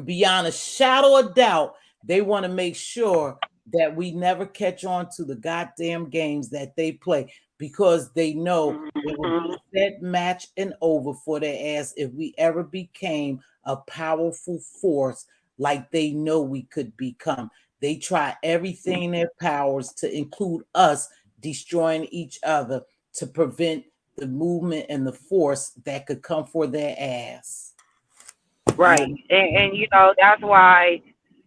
beyond a shadow of doubt, they want to make sure that we never catch on to the goddamn games that they play because they know it will be set, match, and over for their ass if we ever became a powerful force like they know we could become. They try everything in their powers to include us destroying each other to prevent the movement and the force that could come for their ass. Right. And you know, that's why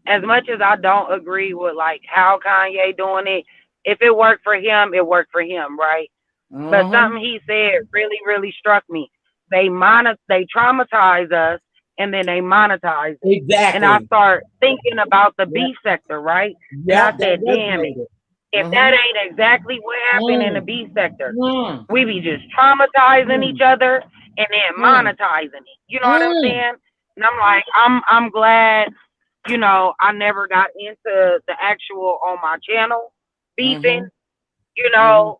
as much as I don't agree with like how Kanye doing it, if it worked for him, it worked for him, right? But something he said really, really struck me. They traumatize us and then they monetize it. And I Exactly. start thinking about the Yep. B sector, right? And I Yep, that said, damn it. resonated. If that ain't exactly what happened in the Mm, B sector, mm, we be just traumatizing each mm, other and then mm, monetizing it. You know what I'm mm, saying? And I'm like, I'm glad, you know, I never got into the actual on my channel beefing, mhm, you mhm, know,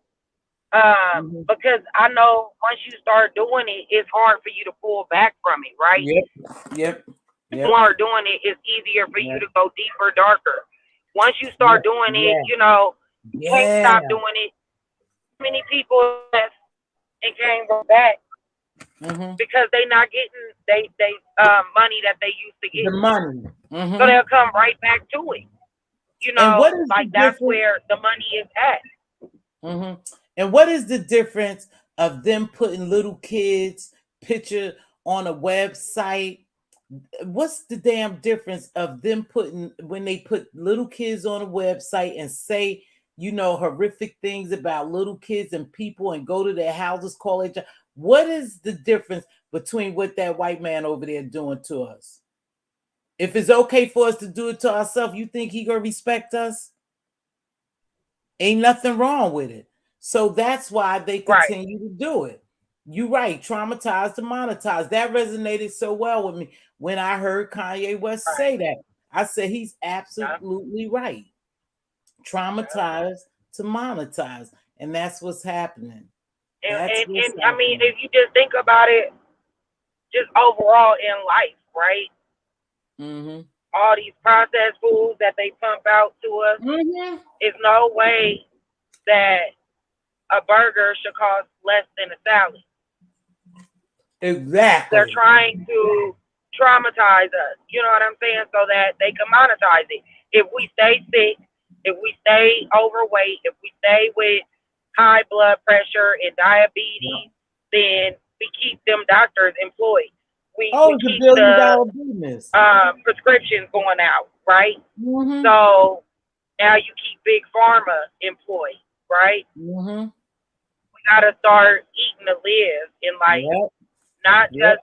mhm. because I know once you start doing it, it's hard for you to pull back from it, right? Yep, yep, You yep, are doing it, it's easier for you yep, to go deeper, darker. Once you yep, start doing it, yeah, you know, you can't yeah. stop doing it. Many people left and came back Mhm. because they not getting they money that they used to The get. money. So Mhm. they'll come right back to it. You And know, what is the like that's difference? where the money is at. Mhm. And what is the difference of them putting little kids' picture on a website? What's the damn difference of them putting when they put little kids on a website and say, you know, horrific things about little kids and people and go to their houses, call each other? What is the difference between what that white man over there doing to us? If it's okay for us to do it to ourselves, you think he gonna respect us? Ain't nothing wrong with it. So that's why they Right. continue to do it. You right, traumatized to monetize. That resonated so well with me when I heard Kanye West Right. say that. I said he's Yeah. absolutely right. Traumatized to monetize. And that's what's happening. That's what's I mean, happening. if you just think about it, just overall in life, right? Mm-hmm. All these processed foods that they pump out to us, Mm-hmm. is no way that a burger should cost less than a salad. They're Exactly. trying to traumatize us, you know what I'm saying, so that they can monetize it. If we stay sick, if we stay overweight, if we stay with high blood pressure and Yep. diabetes, then we keep them doctors employed. We Oh, it's a keep billion the dollar business. prescriptions going out, right? Mm-hmm. So now you keep big pharma employed, right? Mm-hmm. We gotta start eating to live and like Yep. not Yep. just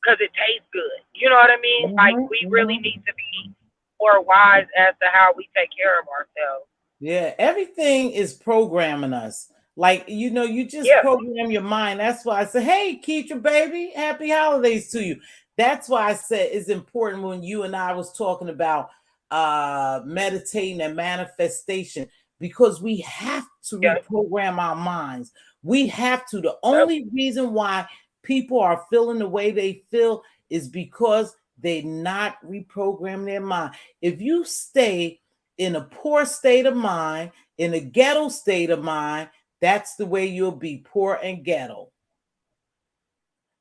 because it tastes good. You know what I mean? Like Mm-hmm. we really Mm-hmm. need to be more wise as to how we take care of ourselves. Yeah, everything is programming us. Like, you just Yeah, program your mind. That's why I say, hey, Keitra, baby, happy holidays to you. That's why I said it's important when you and I was talking about meditating and manifestation, because we have to yeah, reprogram our minds. We have to. The yep, only reason why people are feeling the way they feel is because they not reprogram their mind. If you stay in a poor state of mind, in a ghetto state of mind, that's the way you'll be, poor and ghetto.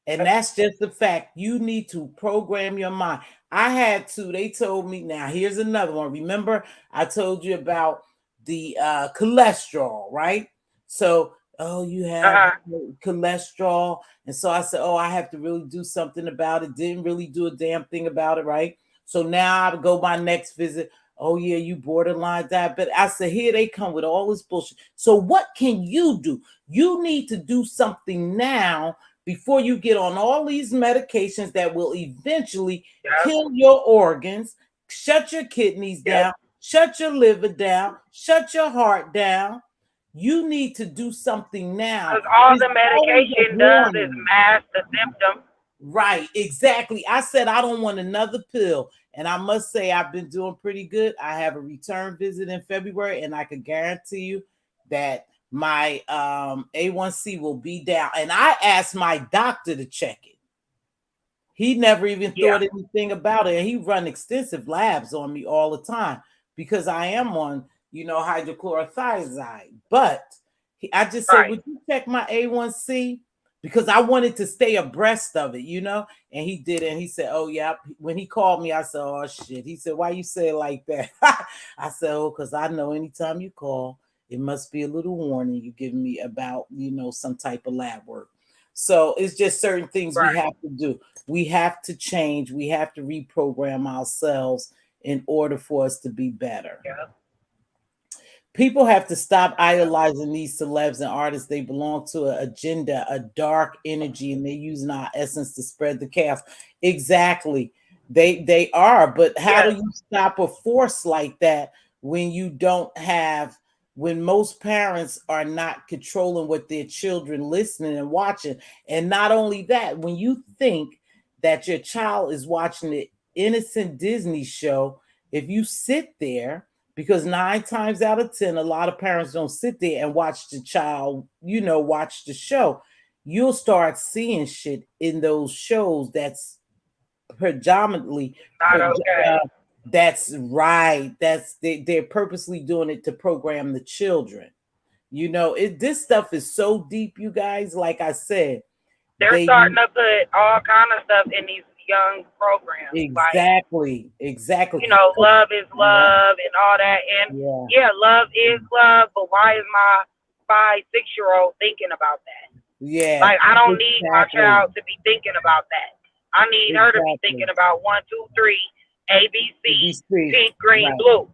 And yep. that's just the fact. You need to program your mind. I had to, they told me, now here's another one. Remember, I told you about the cholesterol, right? So, oh, you have Uh-huh. cholesterol. And so I said, oh, I have to really do something about it. Didn't really do a damn thing about it, right? So now I go my next visit. Oh, yeah, you borderline diabetic. I said, here they come with all this bullshit. So what can you do? You need to do something now before you get on all these medications that will eventually Yep, kill your organs, shut your kidneys yep. down, shut your liver down, shut your heart down. You need to do something now. Because all It's the always a medication does is warning. mask the symptoms. Right, exactly. I said I don't want another pill. And I must say, I've been doing pretty good. I have a return visit in February, and I can guarantee you that my A1C will be down. And I asked my doctor to check it. He never even Yeah, thought anything about it. And he run extensive labs on me all the time because I am on, hydrochlorothiazide. But I just said, right, would you check my A1C? Because I wanted to stay abreast of it. And he did it. And he said, oh, yeah. When he called me, I said, oh, shit. He said, why you say it like that? I said, oh, because I know anytime you call, it must be a little warning you give me about, some type of lab work. So it's just certain things we right. have to do. We have to change. We have to reprogram ourselves in order for us to be better. Yeah, People have to stop yeah. idolizing these celebs and artists. They belong to an agenda, a dark energy, and they're using our essence to spread the chaos. Exactly. They are, but how do Yes, you stop a force like that when you don't have when most parents are not controlling what their children listening and watching? And not only that, when you think that your child is watching the innocent Disney show, if you sit there, because 9 times out of 10, a lot of parents don't sit there and watch the child, watch the show. You'll start seeing shit in those shows that's predominantly, not uh, okay. that's right. They're purposely doing it to program the children. This stuff is so deep, you guys. Like I said, They're they starting to put all kind of stuff in these young programs, like exactly. love is Yeah, love and all that. And yeah, yeah, love is love, but why is my 5, 6 year old thinking about that? yeah, Like, I don't need my exactly, child to be thinking about that. I need her to be exactly. thinking about 1, 2, 3, ABC, ABC. pink, green, Right, blue.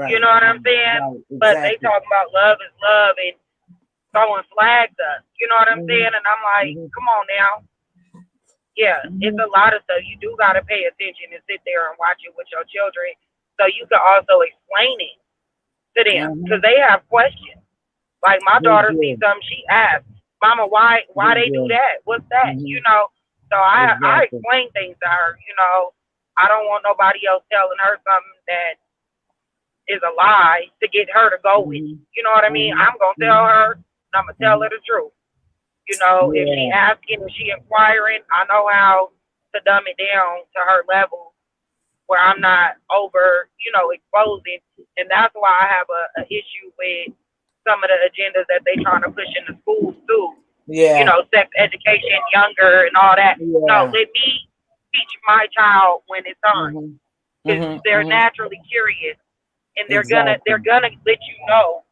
You right, know what I'm saying? right, But they exactly. talk about love is love and throwing flags us. You know what I'm Mhm, saying? And I'm like, mhm, come on now. Yeah, it's mhm, a lot of stuff. You do got to pay attention and sit there and watch it with your children so you can also explain it to them because mhm. they have questions. Like my They daughter sees do, something, she asks, "Mama, why they they do do. that? What's that?" Mhm, So I exactly. explain things to her. I don't want nobody else telling her something that is a lie to get her to go with it. You know what I mean? I'm gonna tell her, and I'm gonna tell her the truth. You know, if she asking, if she inquiring, I know how to dumb it down to her level where I'm not over, you know, exposing. And that's why I have a issue with some of the agendas that they trying to push in the schools too. Yeah. You know, sex education, younger, and all that. Yeah. No, let me teach my child when it's time, because they're naturally curious, and they're gonna let you know,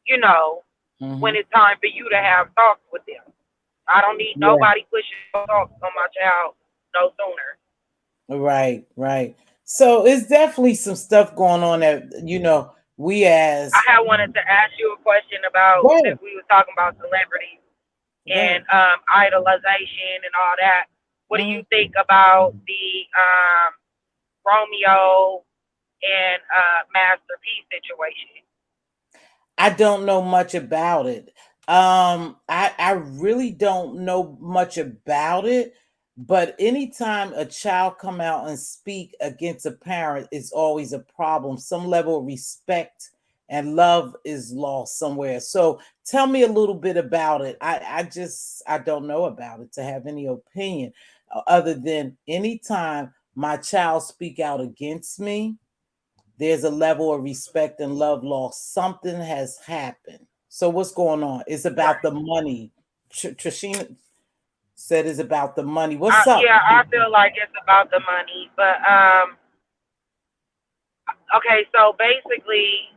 you know, when it's time for you to have talks with them. I don't need nobody pushing talks on my child no sooner. Right, right. So it's definitely some stuff going on that, you know, we as I had wanted to ask you a question about, since we were talking about celebrities and idolization and all that. What do you think about the Romeo and Master P situation? I don't know much about it. I really don't know much about it, but anytime a child come out and speak against a parent, it's always a problem. Some level of respect and love is lost somewhere. So tell me a little bit about it. I don't know about it to have any opinion other than anytime my child speak out against me, there's a level of respect and love lost. Something has happened. So what's going on? It's about the money. Trishina said it's about the money. What's up? Yeah, I feel like it's about the money, but okay, so basically,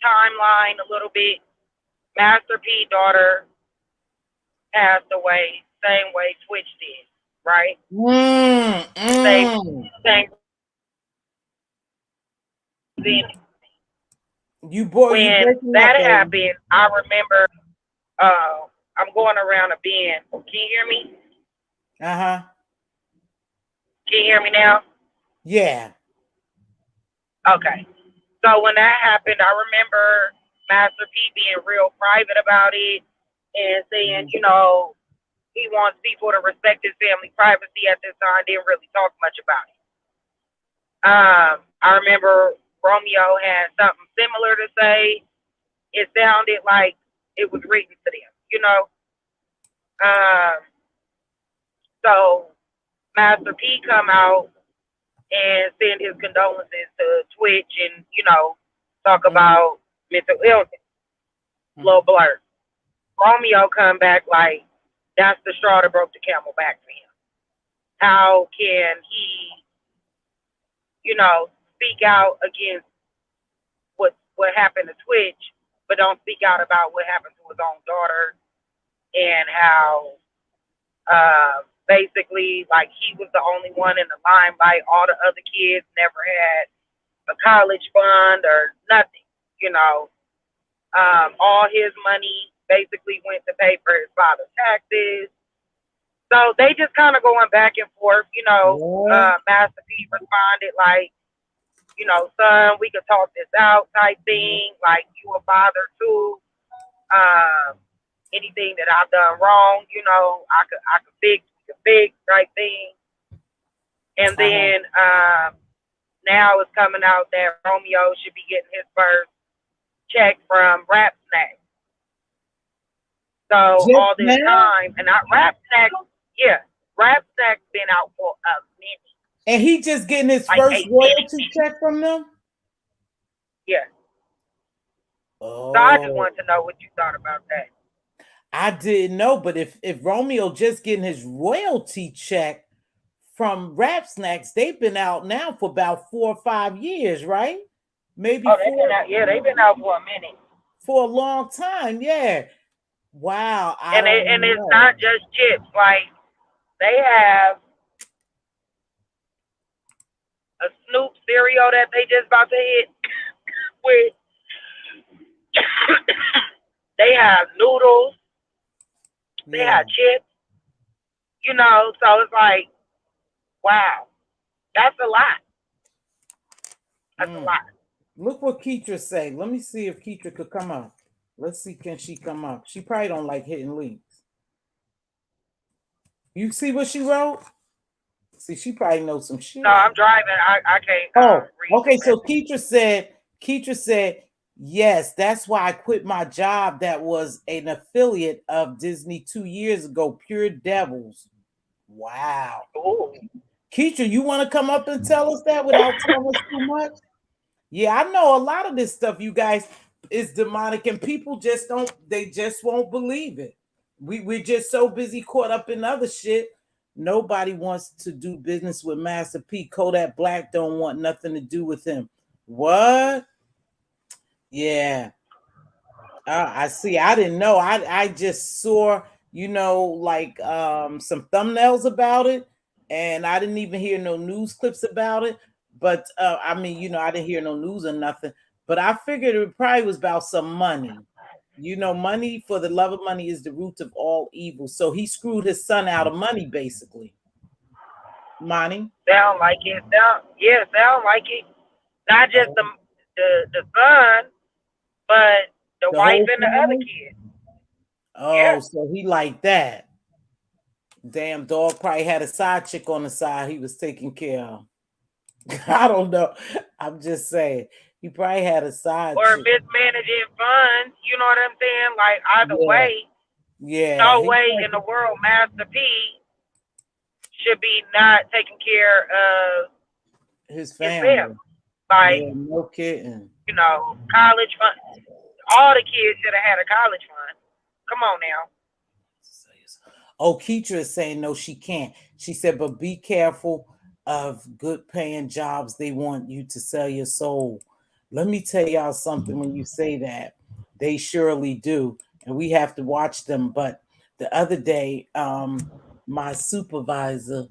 timeline a little bit. Master P daughter passed away same way Twitch did, right? Same. When that happened, I remember I'm going around a bend. Can you hear me? Uh-huh. Can you hear me now? Yeah. Okay. So when that happened, I remember Master P being real private about it and saying, you know, he wants people to respect his family privacy at this time. Didn't really talk much about it. I remember Romeo had something similar to say. It sounded like it was written to them, you know. So Master P come out and send his condolences to Twitch and, you know, talk about mental illness. Little blur. Romeo come back like that's the straw that broke the camel back for him. How can he, you know, speak out against what happened to Twitch, but don't speak out about what happened to his own daughter and how basically like he was the only one in the limelight. All the other kids never had a college fund or nothing, you know. All his money basically went to pay for his father's taxes. So they just kind of going back and forth, you know. Master P responded like, you know, son, we could talk this out type thing. Like, you a father too. Anything that I've done wrong, you know, I could fix type thing. And then now it's coming out that Romeo should be getting his first check from Rap Snack. So just all this time, and Rap Snack, Rap Snack's been out for a minute. And he just getting his like first royalty check from them? Yeah. Oh. So I just wanted to know what you thought about that. I didn't know, but if Romeo just getting his royalty check from Rap Snacks, they've been out now for about 4 or 5 years, right? Maybe they've been out, they've been out for a minute. For a long time, yeah. Wow. And it's not just chips. Like, they have a Snoop cereal that they just about to hit with. They have noodles. They have chips. You know, so it's like, wow. That's a lot. That's a lot. Look what Keitra say. Let me see if Keitra could come up. Let's see, can she come up? She probably don't like hitting links. You see what she wrote? See, she probably knows some shit. No, I'm driving. I can't read. Okay. So Keitra said, yes, that's why I quit my job that was an affiliate of Disney 2 years ago, Pure Devils. Wow. Ooh. Keitra, you want to come up and tell us that without telling us too much? Yeah, I know a lot of this stuff, you guys, is demonic, and people just won't believe it. We're just so busy caught up in other shit. Nobody wants to do business with Master P. Kodak Black don't want nothing to do with him. What? Yeah. I see. I didn't know. I just saw, like some thumbnails about it, and I didn't even hear no news clips about it. But I mean, I didn't hear no news or nothing. But I figured it probably was about some money. Money, for the love of money is the root of all evil. So he screwed his son out of money, basically. Money. Sound like it. Sound like it. Not just the son, but the wife and the other kid. Oh, yeah. So he like that. Damn, dog probably had a side chick on the side he was taking care of. I don't know. I'm just saying. He probably had a side or chick. Mismanaging funds. You know what I'm saying? Like either way. Yeah. No way in the world Master P should be not taking care of his family. Like, no kidding. College fund. All the kids should have had a college fund. Come on now. Oh, Keitra is saying no, she can't. She said, but be careful of good paying jobs. They want you to sell your soul. Let me tell y'all something. When you say that, they surely do, and we have to watch them. But the other day, my supervisor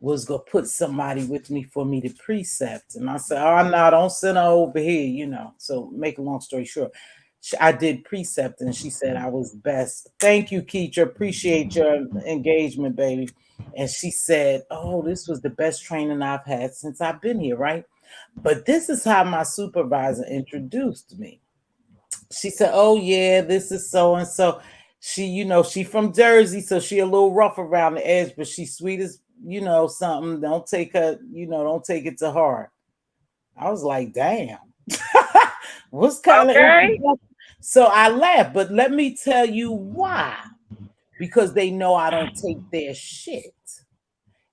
was gonna put somebody with me for me to precept, and I said, "Oh no, don't send her over here." So make a long story short, I did precept, and she said I was best. Thank you, Keitra. Appreciate your engagement, baby. And she said, "Oh, this was the best training I've had since I've been here, right?" But this is how my supervisor introduced me. She said, "Oh yeah, this is so and so." She, she from Jersey, so she a little rough around the edge, but she sweet as something. Don't take her, don't take it to heart. I was like, damn. What's kind of so I laughed, but let me tell you why. Because they know I don't take their shit.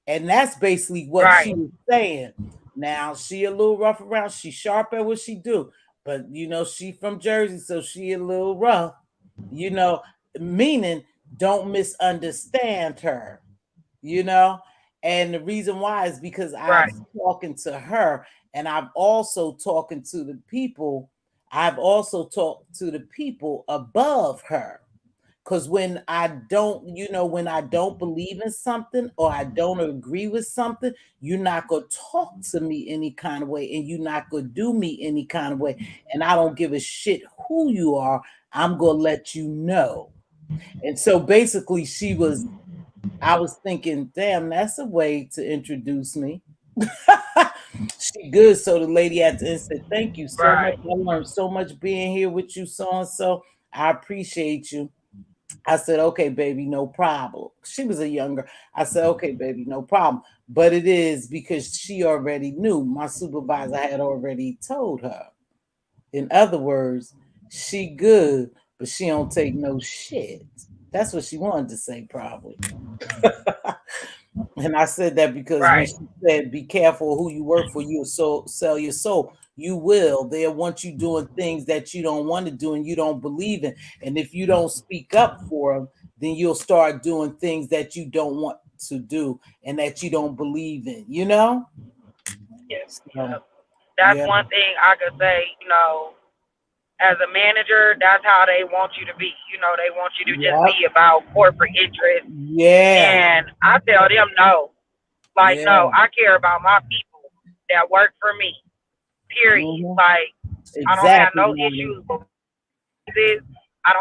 And that's basically what she was saying. Now she a little rough around, she sharp at what she do. But she from Jersey, so she a little rough, meaning don't misunderstand her, and the reason why is because I'm talking to her, and I've also talking to the people. I've also talked to the people above her. Because when I don't, when I don't believe in something or I don't agree with something, you're not going to talk to me any kind of way, and you're not going to do me any kind of way. And I don't give a shit who you are. I'm going to let you know. And so basically I was thinking, damn, that's a way to introduce me. She good. So the lady at the end said, thank you so much. I learned so much being here with you, so and so. I appreciate you. I said, okay, baby, no problem. She was a younger. I said, okay, baby, no problem. But it is because she already knew. My supervisor had already told her. In other words, she good, but she don't take no shit. That's what she wanted to say, probably. And I said that because when she said, be careful who you work for, you'll sell your soul. You will. They'll want you doing things that you don't want to do and you don't believe in. And if you don't speak up for them, then you'll start doing things that you don't want to do and that you don't believe in, Yes. So, that's one thing I could say, as a manager, that's how they want you to be. They want you to just be about corporate interest. Yeah. And I tell them no. Like, no, I care about my people that work for me. Period. Like, I don't have no issues with raises. I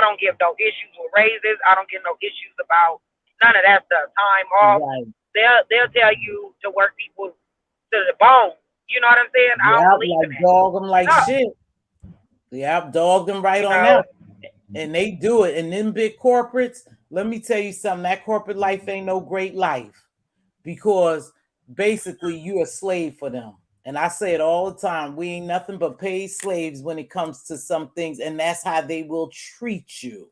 don't give no issues with raises. I don't get no issues about none of that stuff. Time off. They'll tell you to work people to the bone. You know what I'm saying? I don't believe in that. Dog them like shit. Yep, dog them right on out. And they do it. And them big corporates, let me tell you something, that corporate life ain't no great life. Because basically you're a slave for them. And I say it all the time. We ain't nothing but paid slaves when it comes to some things, and that's how they will treat you.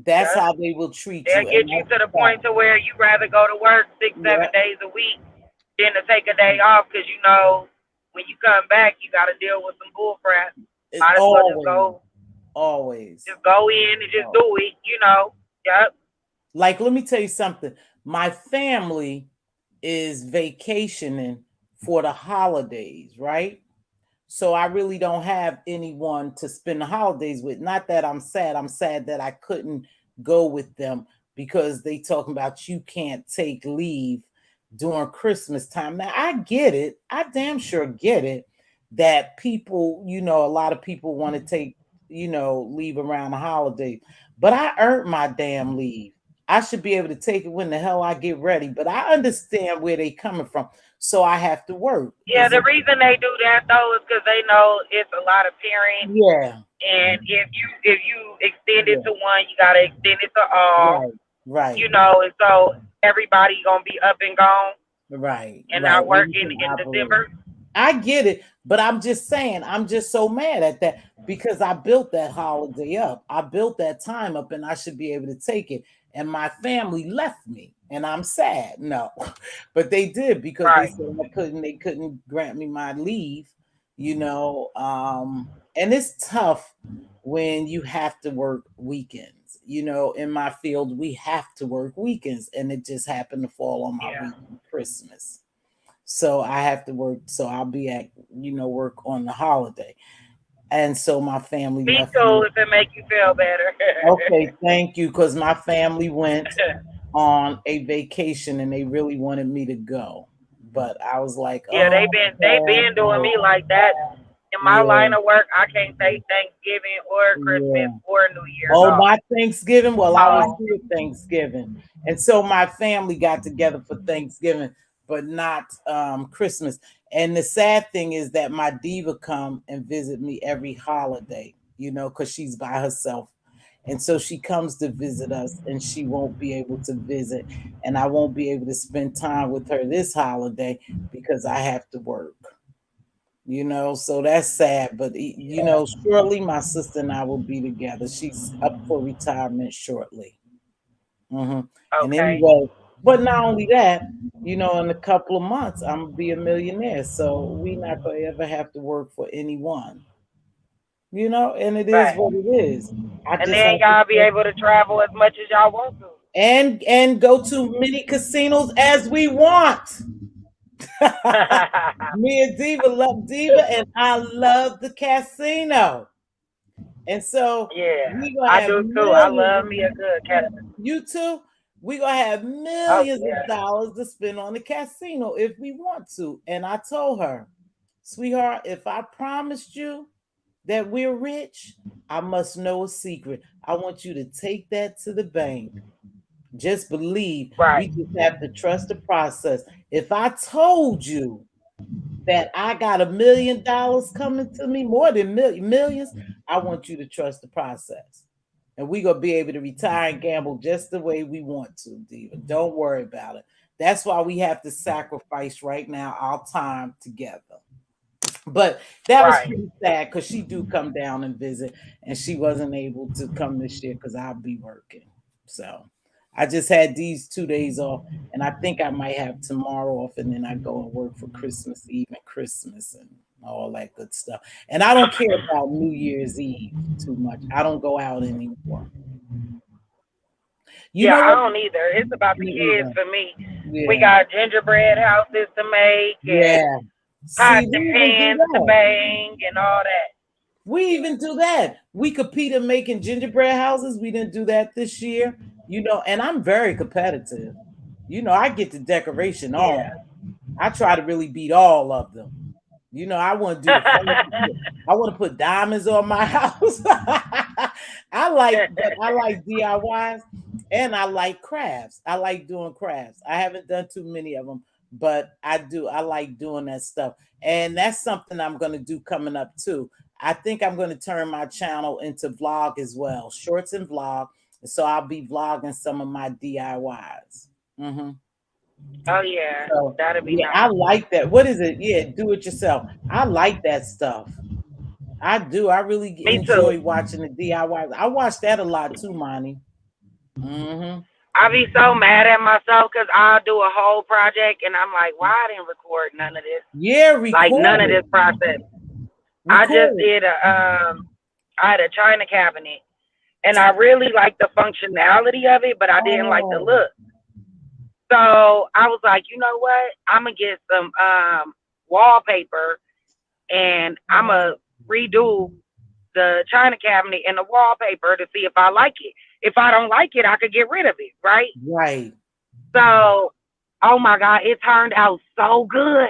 That's Yep. how they will treat They'll you. And get you that's to the the point fact. to where you rather go to work six, Yeah. 7 days a week than to take a day off because you know when you come back you got to deal with some bull crap. It Might as well always, always. just go in and just Oh. do it. You know. Yep. Like, let me tell you something. My family is vacationing for the holidays, right? So I really don't have anyone to spend the holidays with. Not that I'm sad. I'm sad that I couldn't go with them because they talking about you can't take leave during Christmas time. Now I get it. I damn sure get it that people, a lot of people want to take, leave around the holidays. But I earned my damn leave. I should be able to take it when the hell I get ready. But I understand where they coming from. So I have to work. Yeah, the reason they do that though is because they know it's a lot of parents, Yeah. and if you extend it Yeah. to one, you gotta extend it to all. Right. Right. You know, and so everybody gonna be up and gone Right. and Right. not We working can in operate. December. I get it, but I'm just saying, I'm just so mad at that because I built that holiday up. I built that time up and I should be able to take it. And my family left me and I'm sad. No, but they did because they Right. said they couldn't grant me my leave, and it's tough when you have to work weekends. In my field, we have to work weekends and it just happened to fall on my Yeah. weekend Christmas. So I have to work. So I'll be at, work on the holiday. And so my family Me left too, me. if it make you feel better. Okay, thank you. Because my family went on a vacation and they really wanted me to go. But I was like, Yeah, they oh, been they God, been doing no. me like that. In my Yeah, line of work, I can't take Thanksgiving or Christmas yeah. or New Year's Oh, off. my Thanksgiving. Well, I was So here Thanksgiving, and so my family got together for Thanksgiving, but not Christmas. And the sad thing is that my diva come and visit me every holiday, because she's by herself, and so she comes to visit us, and she won't be able to visit, and I won't be able to spend time with her this holiday because I have to work. So that's sad. But shortly my sister and I will be together. She's up for retirement shortly. hmm And okay. anyway, but not only that, in a couple of months I'm gonna be a millionaire. So we not gonna ever have to work for anyone. And it is Right. what it is. I And just then have to y'all be able to travel as much as y'all want to. and go to many casinos as we want. Me and Diva love Diva, and I love the casino. And so Yeah, we gonna I have do too. I millions love of me a good cat. you too. We gonna have Oh millions of yeah. dollars to spend on the casino if we want to. And I told her, sweetheart, if I promised you that we're rich, I must know a secret. I want you to take that to the bank. Just believe. We Right. just have to trust the process. If I told you that I got $1 million coming to me, more than millions, I want you to trust the process. And we're gonna be able to retire and gamble just the way we want to, Diva. Don't worry about it. That's why we have to sacrifice right now our time together. But that was Right. pretty sad because she do come down and visit, and she wasn't able to come this year because I'll be working. So I just had these 2 days off, and I think I might have tomorrow off, and then I go and work for Christmas Eve and Christmas and all that good stuff. And I don't care about New Year's Eve too much. I don't go out anymore. You Yeah, know I what? don't either. It's about the Me kids either. for me. We Yeah. got gingerbread houses to make and Yeah. See, pots we and even do pans to that. bang and all that. We even do that. We compete in making gingerbread houses. We didn't do that this year, and I'm very competitive. I get the decoration on. Yeah. I try to really beat all of them. I want to do the furniture. I want to put diamonds on my house. I like DIYs and I like crafts. I like doing crafts. I haven't done too many of them, but I do. I like doing that stuff. And that's something I'm going to do coming up too. I think I'm going to turn my channel into vlog as well, shorts and vlog. So I'll be vlogging some of my DIYs. Oh yeah, So that'd be yeah, I nice. like that. What is it? Yeah, do it yourself. I like that stuff. I do. I really Me too. enjoy watching the DIY. I watch that a lot too, Monty. Mm-hmm. I be so mad at myself because I'll do a whole project and I'm like, why I didn't record none of this? Yeah, Like none record of it. this process. I Record just it. did I had a china cabinet and I really liked the functionality of it, but I didn't like the Oh, look. So I was like, you know what? I'm gonna get some wallpaper and I'm gonna redo the china cabinet and the wallpaper to see if I like it. If I don't like it, I could get rid of it, right? right. So, oh my God, it turned out so good.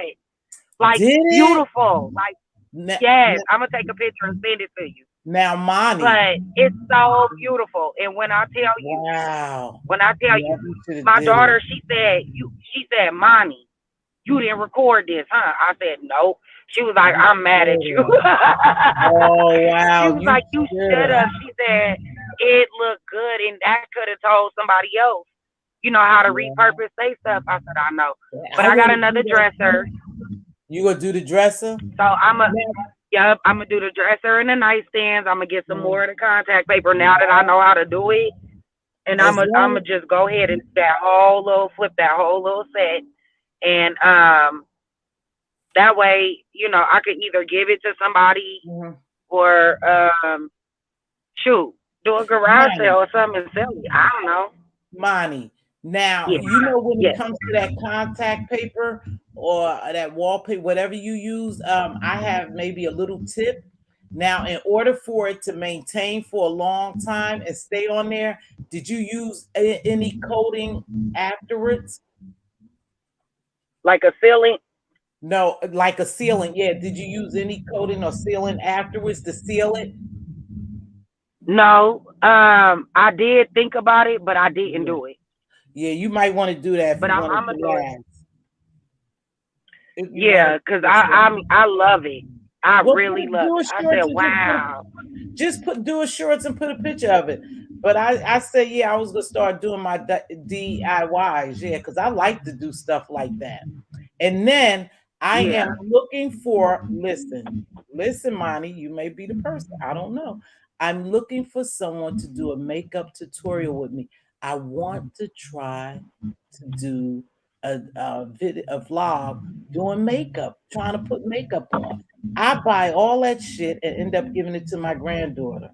Like Did it? beautiful. Like, Now, yes, I'm gonna take a picture and send it to you. now, Monty. But it's so beautiful. And Wow. when I tell Yeah, you, you should have my did it. daughter, she said, Mommy, you didn't record this, huh? I said, no. She was like, You I'm mad at you. should have. Oh, She wow. was You like, you should should have. have. She said, it looked good and that could have told somebody else, you know, how to Yeah. repurpose their stuff. I said, I know. But I I got want to do another that dresser. too. You gonna do the dresser? So Now, I'm gonna do the dresser and the nightstands. I'm gonna get some mm, more of the contact paper now that I know how to do it. And as I'm long gonna just go ahead and flip that whole little set. And that way, you know, I could either give it to somebody mhm. or shoot, do a garage Monty, sale or something and sell it. I don't know. Monty. Now, Yeah, you know when it yeah. comes to that contact paper or that wallpaper, whatever you use, I have maybe a little tip. Now, in order for it to maintain for a long time and stay on there, did you use any coating afterwards? Like a ceiling. No, like a sealant. Yeah, did you use any coating or sealant afterwards to seal it? No, I did think about it, but I didn't Yeah, do it. yeah. You might want to do that if But you want it I'm to gonna do it. last. If you want it Yeah, to cause just last. I love it. I Well, really love do it. a I said, shorts and wow. just put do a shorts and put a picture of it. But I said, yeah, I was gonna start doing my DIYs, yeah, because I like to do stuff like that. And then I Yeah, am looking for, listen, Monty, you may be the person. I don't know. I'm looking for someone to do a makeup tutorial with me. I want to try to do a vlog doing makeup, trying to put makeup on. I buy all that shit and end up giving it to my granddaughter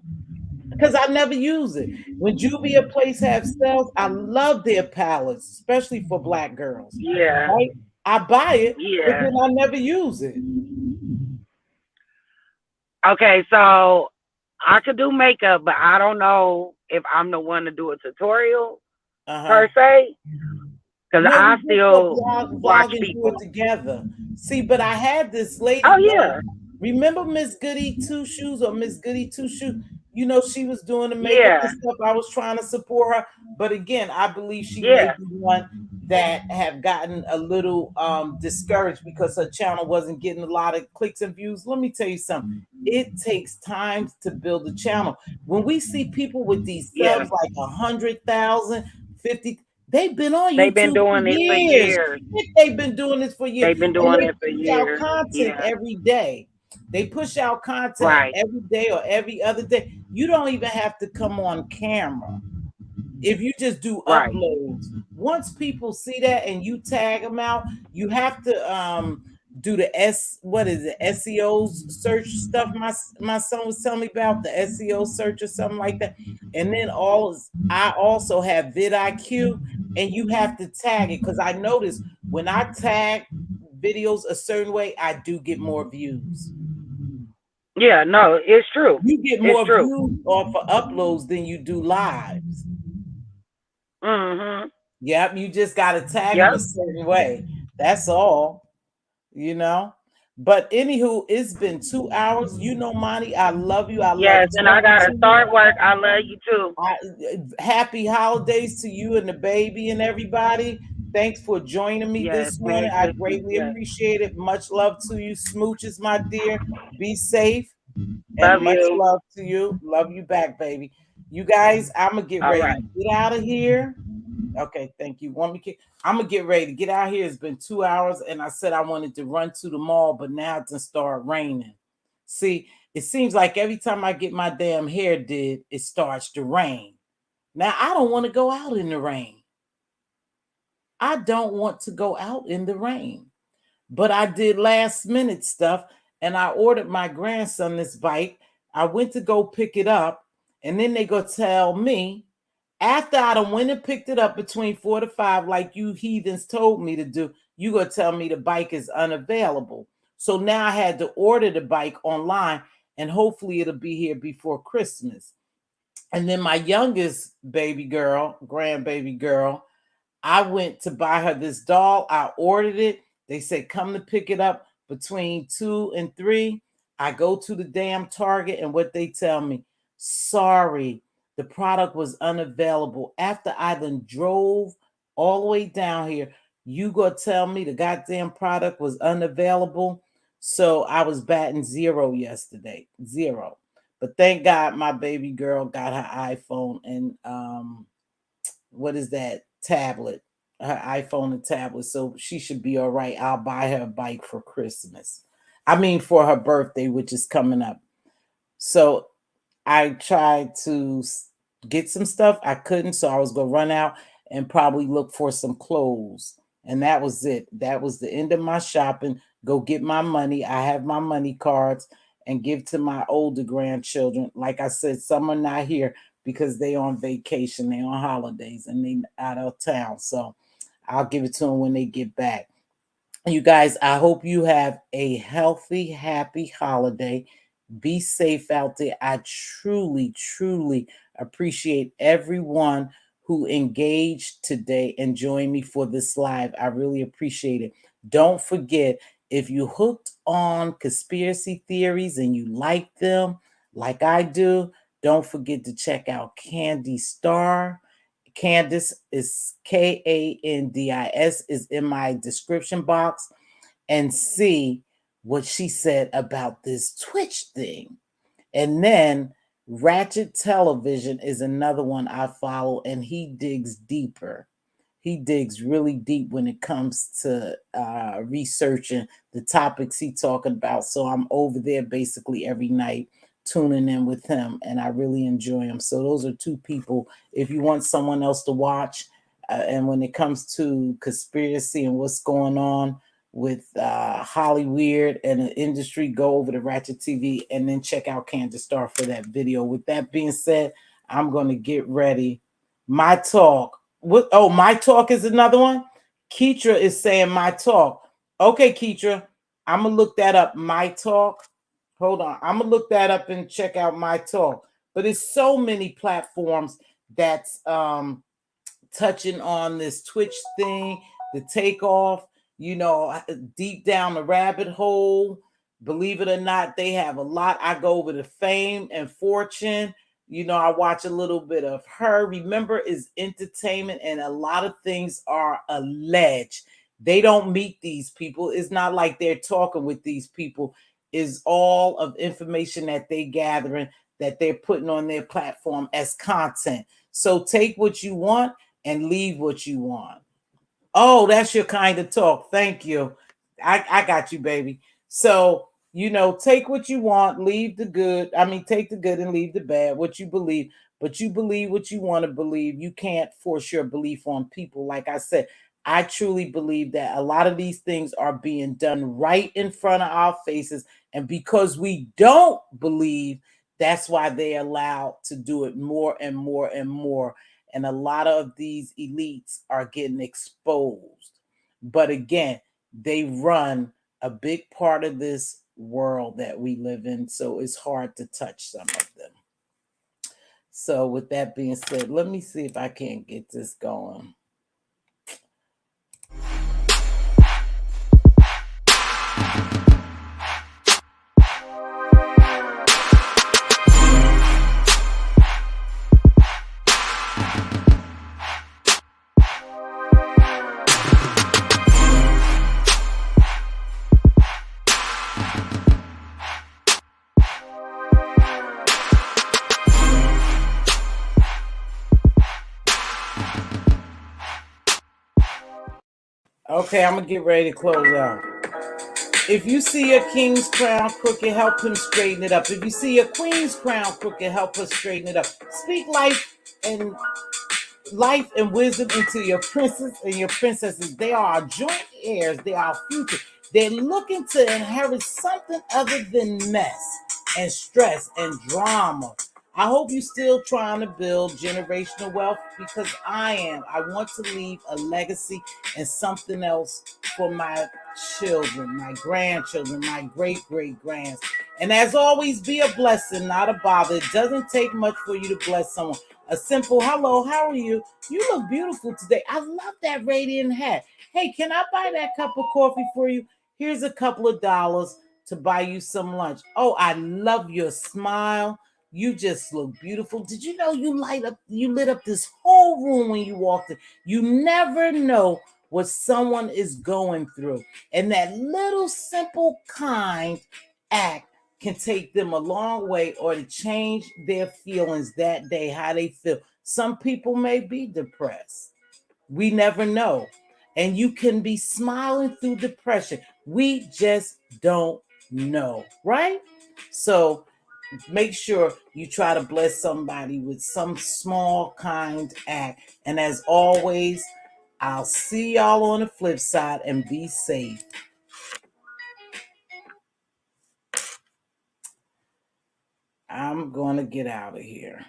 because I never use it. When Juvia Place have sales, I love their palettes, especially for black girls. yeah, Right? I buy it, but yeah. then I never use it. Okay, so I could do makeup, but I don't know if I'm the one to do a tutorial Uh per huh. se, because No, we I just go still watch vlog and do it people. together. See, but I had this Oh lady. yeah, Remember Miss Goody Two Shoes or Miss Goody Two Shoes? You know, she was doing the makeup and yeah, stuff. I was trying to support her, but again, I believe she may yeah, be one that have gotten a little discouraged because her channel wasn't getting a lot of clicks and views. Let me tell you something. It takes time to build a channel. When we see people with these yeah. subs like 100,000, 50, they've been on They've been YouTube for doing it for years. years. They've been doing this for years, They've been and doing they it for push out years. content Yeah, every day. They push out content right, every day or every other day. You don't even have to come on camera. If you just do right. uploads, once people see that and you tag them out, you have to do the SEO search stuff. My son was telling me about the SEO search or something like that. And then I also have vidIQ, and you have to tag it because I noticed when I tag videos a certain way, I do get more views. Yeah, no, it's true. You get It's more true. views off of uploads than you do lives. Mhm. Yep, you just got to tag them Yep. a certain way. That's all, you know. But anywho, it's been 2 hours. You know, Monty, I love you. I love Yes, and I talking gotta to you. start work. I love you too. Happy holidays to you and the baby and everybody. Thanks for joining me Yes, this morning. me I too. greatly Yes. appreciate it. Much love to you, smooches, my dear. Be safe and Love much you. love to you. Love you back, baby. You guys, I'm gonna get All ready right. to get out of here. Okay, thank you. I'm gonna get ready to get out here. It's been 2 hours, and I said I wanted to run to the mall, but now it's start raining. See, it seems like every time I get my damn hair did, it starts to rain. Now I don't want to go out in the rain. I don't want to go out in the rain. But I did last minute stuff, and I ordered my grandson this bike. I went to go pick it up, and then they go tell me, after I done went and picked it up between 4 to 5, like you heathens told me to do, you gonna tell me the bike is unavailable. So now I had to order the bike online, and hopefully it'll be here before Christmas. And then my youngest baby girl, grandbaby girl, I went to buy her this doll. I ordered it. They said, come to pick it up between 2 and 3. I go to the damn Target, and what they tell me, sorry, the product was unavailable. After I then drove all the way down here, you gonna tell me the goddamn product was unavailable? So I was batting zero yesterday, zero. But thank God my baby girl got her iPhone and what is that? Tablet, her iPhone and tablet. So she should be all right. I'll buy her a bike for Christmas. I mean, for her birthday, which is coming up. So I tried to get some stuff. I couldn't. So I was going to run out and probably look for some clothes. And that was it. That was the end of my shopping. Go get my money. I have my money cards and give to my older grandchildren. Like I said, some are not here because they on vacation, they on holidays, and they out of town. So I'll give it to them when they get back. You guys, I hope you have a healthy, happy holiday. Be safe out there. I truly, truly appreciate everyone who engaged today and joined me for this live. I really appreciate it. Don't forget, if you hooked on conspiracy theories and you like them like I do, don't forget to check out Candy Star. Candice is Kandis, is in my description box, and see what she said about this Twitch thing. And then Ratchet Television is another one I follow, and he digs deeper. He digs really deep when it comes to researching the topics he's talking about. So I'm over there basically every night tuning in with him, and I really enjoy him. So those are two people. If you want someone else to watch, and when it comes to conspiracy and what's going on with Hollywood and the industry, go over to Ratchet TV and then check out Candace Star for that video. With that being said, I'm going to get ready. My talk. What? Oh, my talk is another one. Keitra is saying my talk. Okay, Keitra, I'm gonna look that up. My talk. Hold on, I'm gonna look that up and check out my talk. But it's so many platforms that's touching on this Twitch thing, the takeoff. You know, deep down the rabbit hole. Believe it or not, they have a lot. I go over to Fame and Fortune. You know, I watch a little bit of her. Remember, is entertainment, and a lot of things are alleged. They don't meet these people. It's not like they're talking with these people. Is all of information that they gathering that they're putting on their platform as content. So take what you want and leave what you want. Oh, that's your kind of talk. Thank you. I got you, baby. So, you know, take what you want, leave the good. I mean, take the good and leave the bad, what you believe. But you believe what you want to believe. You can't force your belief on people. Like I said, I truly believe that a lot of these things are being done right in front of our faces. And because we don't believe, that's why they're allowed to do it more and more and more. And a lot of these elites are getting exposed. But again, they run a big part of this world that we live in. So it's hard to touch some of them. So with that being said, let me see if I can get this going. Okay, I'm gonna get ready to close out. If you see a king's crown crooked, help him straighten it up. If you see a queen's crown crooked, help her straighten it up. Speak life and wisdom into your princes and your princesses. They are our joint heirs. They are our future. They're looking to inherit something other than mess and stress and drama. I hope you're still trying to build generational wealth, because I am. I want to leave a legacy and something else for my children, my grandchildren, my great-great-grands. And as always, be a blessing, not a bother. It doesn't take much for you to bless someone. A simple hello, how are you? You look beautiful today. I love that radiant hat. Hey, can I buy that cup of coffee for you? Here's a couple of dollars to buy you some lunch. Oh, I love your smile. You just look beautiful. Did you know you lit up this whole room when you walked in? You never know what someone is going through. And that little simple kind act can take them a long way, or to change their feelings that day, how they feel. Some people may be depressed. We never know. And you can be smiling through depression. We just don't know, right? So make sure you try to bless somebody with some small, kind act. And as always, I'll see y'all on the flip side, and be safe. I'm going to get out of here.